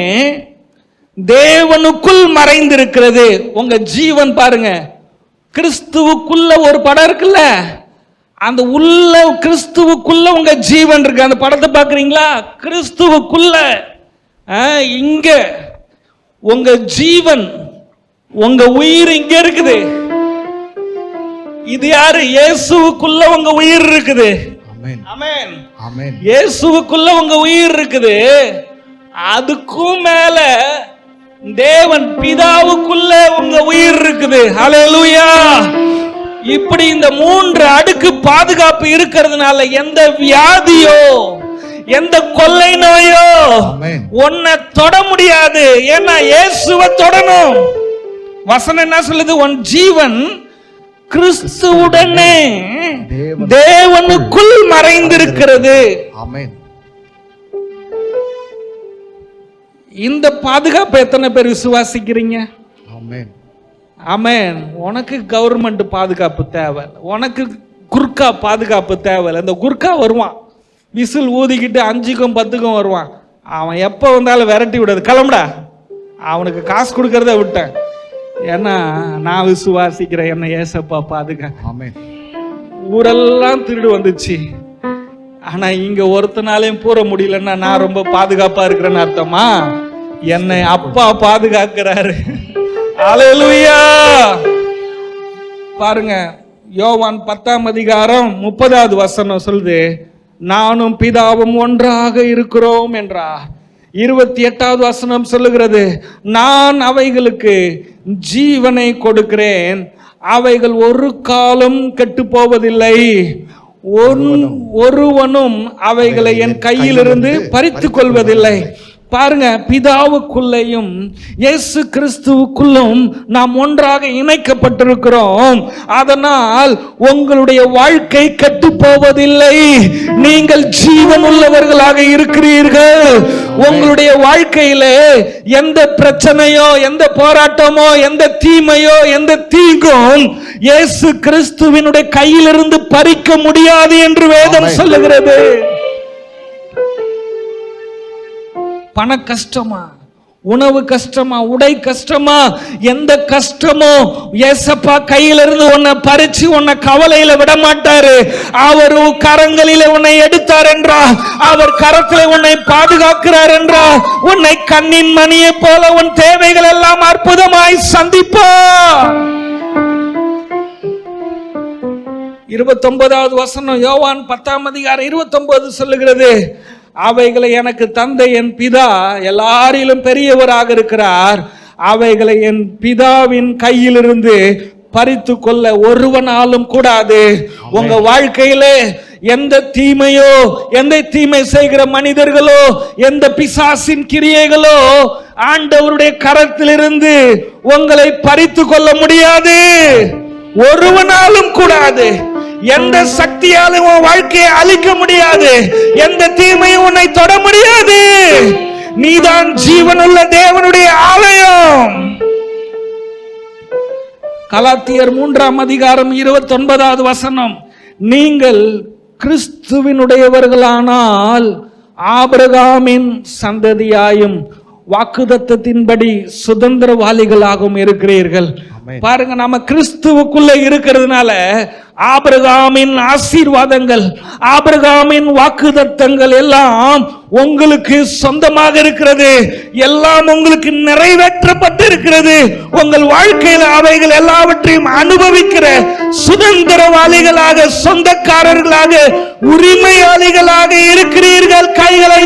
தேவனுக்குள் மறைந்திருக்கிறது. உங்க ஜீவன் பாருங்க, கிறிஸ்துவுக்குள்ள ஒரு படம் இருக்குல்ல, அந்த உள்ள கிறிஸ்துவுக்குள்ள உங்க ஜீவன் இருக்கு. அந்த படத்தை பாக்குறீங்களா? கிறிஸ்துவுக்குள்ள இங்க உங்க ஜீவன், உங்க உயிர் இங்க இருக்குது. இது யாரு? இயேசுவுக்குள்ள உங்க உயிர் இருக்குது. ஆமென். ஆமென். ஆமென். இயேசுவுக்குள்ள உங்க உயிர் இருக்குது. அதுக்கும் மேல தேவன் பிதாவுக்குள்ள உங்க உயிர் இருக்குது. ஹல்லேலூயா. இப்படி இந்த 3 அடுக்கு பாதுகாப்பு இருக்கிறதுனால எந்த வியாதியோ எந்த கொள்ளை நோயோ உன்னை தொட முடியாது. ஏன்னா இயேசுவை தொடணும். வசனம் என்ன சொல்லுது? உன் ஜீவன் கிறிஸ்துவுடனே தேவனுக்குள் மறைந்திருக்கிறது. ஆமென். இந்த பாதுகாப்பு எத்தனை பேர் விசுவாசிக்கிறீங்க? ஆமென். ஆமென். உனக்கு கவர்மெண்ட் பாதுகாப்பு தேவை, உனக்கு குர்கா பாதுகாப்பு தேவை. அந்த குர்கா வருவான், விசில் ஊதிக்கிட்டு 5க்கும் 10க்கும் வருவான். அவன் எப்போ வந்தாலும் விரட்டி விடாது, கிளம்புடா. அவனுக்கு காசு கொடுக்கறத விட்டேன். ஏன்னா நான் விசுவாசிக்கிறேன், என்ன ஏசப்பா பாதுகாக்க. ஆமென். ஊரெல்லாம் திருடு வந்துச்சு, ஆனா இங்க ஒருத்தனாலையும் பூர முடியலன்னா நான் ரொம்ப பாதுகாப்பா இருக்கிறேன்னு அர்த்தமா? என்னை அப்பா பாதுகாக்கிறாரு. அல்லேலூயா. பாருங்க, யோவான் 10ஆம் அதிகாரம் 30வது வசனம் சொல்லுது, நானும் பிதாவும் ஒன்றாக இருக்கிறோம் என்றார். 28வது வசனம் சொல்லுகிறது, நான் அவைகளுக்கு ஜீவனை கொடுக்கிறேன், அவைகள் ஒரு காலம் கெட்டு போவதில்லை, ஒருவனும் அவைகளை என் கையிலிருந்து பறித்துக் கொள்வதில்லை. பாருங்க, பிதாவுக்குள்ளேயும் இயேசு கிறிஸ்துவுக்குள்ளும் நாம் ஒன்றாக இணைக்கப்பட்டிருக்கிறோம். அதனால் உங்களுடைய வாழ்க்கை கெட்டு போவதில்லை. நீங்கள் ஜீவன் உள்ளவர்களாக இருக்கிறீர்கள். உங்களுடைய வாழ்க்கையிலே எந்த பிரச்சனையோ எந்த போராட்டமோ எந்த தீமையோ எந்த தீங்கும் இயேசு கிறிஸ்துவினுடைய கையிலிருந்து பறிக்க முடியாது என்று வேதம் சொல்லுகிறது. பண கஷ்டமா, உணவு கஷ்டமா, உடை கஷ்டமா, எந்த கஷ்டமோ ஏசப்பா கையிலிருந்து உன்னை பறிச்சு உன்னை கவலையில விட மாட்டாரு. அவர் கரங்களில உன்னை எடுத்தார் என்றா, அவர் கரத்திலே உன்னை பாதுகாக்கிறார் என்றா, உன்னை கண்ணின் மணியை போல உன் தேவைகள் எல்லாம் அற்புதமாய் சந்திப்பார். 29வது வசனம் யோவான் 10ஆம் அதிகாரம் 29 சொல்லுகிறது, அவைகளை எனக்கு தந்தை என் பிதா எல்லாரிலும் பெரியவராக இருக்கிறார், அவைகளை என் பிதாவின் கையிலிருந்து பறித்து கொள்ள ஒருவனாலும் கூடாது. உங்க வாழ்க்கையிலே எந்த தீமையோ எந்த தீமை செய்கிற மனிதர்களோ எந்த பிசாசின் கிரியைகளோ ஆண்டவருடைய கரத்திலிருந்து உங்களை பறித்து கொள்ள முடியாது, ஒருவனாலும் கூடாது. எந்த சக்தியாலும் உன் வாழ்க்கையை அழிக்க முடியாது, எந்த தீமையும் உன்னை தொட முடியாது. நீதான் ஜீவனுள்ள தேவனுடைய ஆலயம். கலாத்தியர் 3ஆம் அதிகாரம் 29வது வசனம், நீங்கள் கிறிஸ்துவினுடையவர்களானால் ஆபிரகாமின் சந்ததியாயும் வாக்குத்தத்தத்தின்படி சுதந்திரவாளிகளாகவும் இருக்கிறீர்கள். பாருங்க, நம்ம கிறிஸ்துவுக்குள்ள இருக்கிறதுனால ஆபிரகாமின் ஆசீர்வாதங்கள், ஆபிரகாமின் வாக்குத்தத்தங்கள் எல்லாம் உங்களுக்கு சொந்தமாக இருக்கிறது, எல்லாம் உங்களுக்கு நிறைவேற்றப்பட்டு இருக்கிறது. உங்கள் வாழ்க்கையில் அவைகள் எல்லாவற்றையும் அனுபவிக்கிற சுதந்திரவாளிகளாக, சொந்தக்காரர்களாக, உரிமையாளிகளாக இருக்கிறீர்கள். கைகளை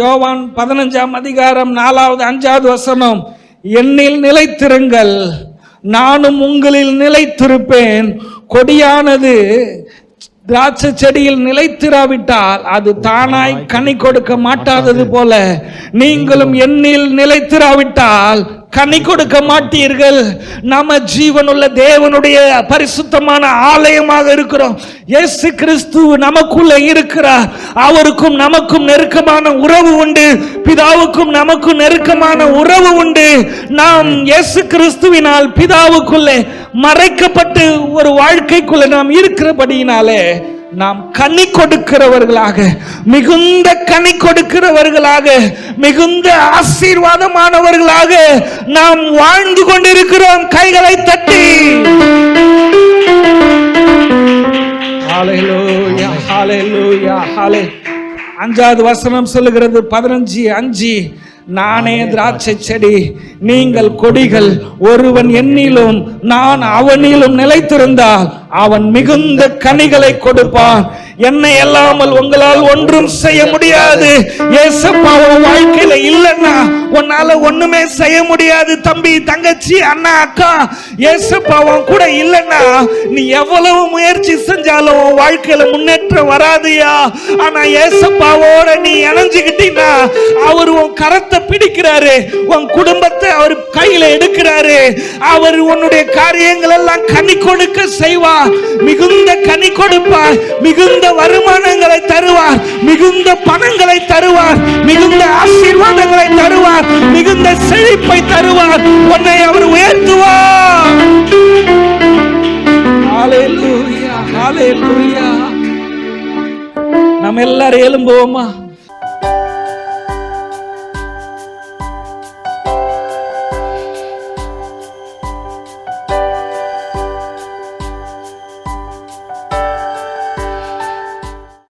யோவான் 15:4-5 என்னில் நிலைத்திருங்கள், நானும் உங்களில் நிலைத்திருப்பேன். கொடியானது திராட்சை செடியில் நிலைத்திராவிட்டால் அது தானாய் கனி கொடுக்க மாட்டாதது போல நீங்களும் என்னில் நிலைத்திராவிட்டால் கனி கொடுக்க மாட்டீர்கள். நாம ஜீவனுள்ள தேவனுடைய பரிசுத்தமான ஆலயமாக இருக்கிறோம். இயேசு கிறிஸ்து நமக்குள்ள இருக்கிறார். அவருக்கும் நமக்கும் நெருக்கமான உறவு உண்டு. பிதாவுக்கும் நமக்கும் நெருக்கமான உறவு உண்டு. நாம் இயேசு கிறிஸ்துவினால் பிதாவுக்குள்ளே மறைக்கப்பட்டு ஒரு வாழ்க்கைக்குள்ள நாம் இருக்கிறபடியினாலே நாம் கனி கொடுக்கிறவர்களாக, மிகுந்த கனி கொடுக்கிறவர்களாக, மிகுந்த ஆசீர்வாதமானவர்களாக நாம் வாழ்ந்து கொண்டிருக்கிறோம். கைகளை தட்டி ஹல்லேலூயா, ஹல்லேலூயா, ஹல்லேலூயா. 5 சொல்லுகிறது 15:5, நானே திராட்சை செடி, நீங்கள் கொடிகள். ஒருவன் என்னிலும் நான் அவனிலும் நிலைத்திருந்தால் அவன் மிகுந்த கனிகளை கொடுப்பான். என்னை அல்லாமல் உங்களால் ஒன்றும் செய்ய முடியாது. ஏசப்பா உன் வாழ்க்கையில இல்லைன்னா உன்னால ஒண்ணுமே செய்ய முடியாது. தம்பி, தங்கச்சி, அண்ணா, அக்கா, ஏசப்பா உன் கூட இல்லைன்னா நீ எவ்வளவு முயற்சி செஞ்சாலும் உன் வாழ்க்கையில முன்னேற்றம் வராதுயா. ஆனா ஏசப்பாவோட நீ இணைஞ்சுக்கிட்டீங்கன்னா அவர் உன் கரத்தை பிடிக்கிறாரு, உன் குடும்பத்தை அவர் கையில எடுக்கிறாரு. அவர் உன்னுடைய காரியங்கள் எல்லாம் கனி கொடுக்க செய்வார். மிகுந்த கனி கொடுப்பார். மிகுந்த வருமானங்களை தருவார். மிகுந்த பணங்களை தருவார். மிகுந்த ஆசீர்வாதங்களை தருவார். மிகுந்த செழிப்பை தருவார். உன்னை அவர் உயர்த்துவார். ஹல்லேலூயா, ஹல்லேலூயா. நம்ம எல்லாரும் எழும்புவோமா?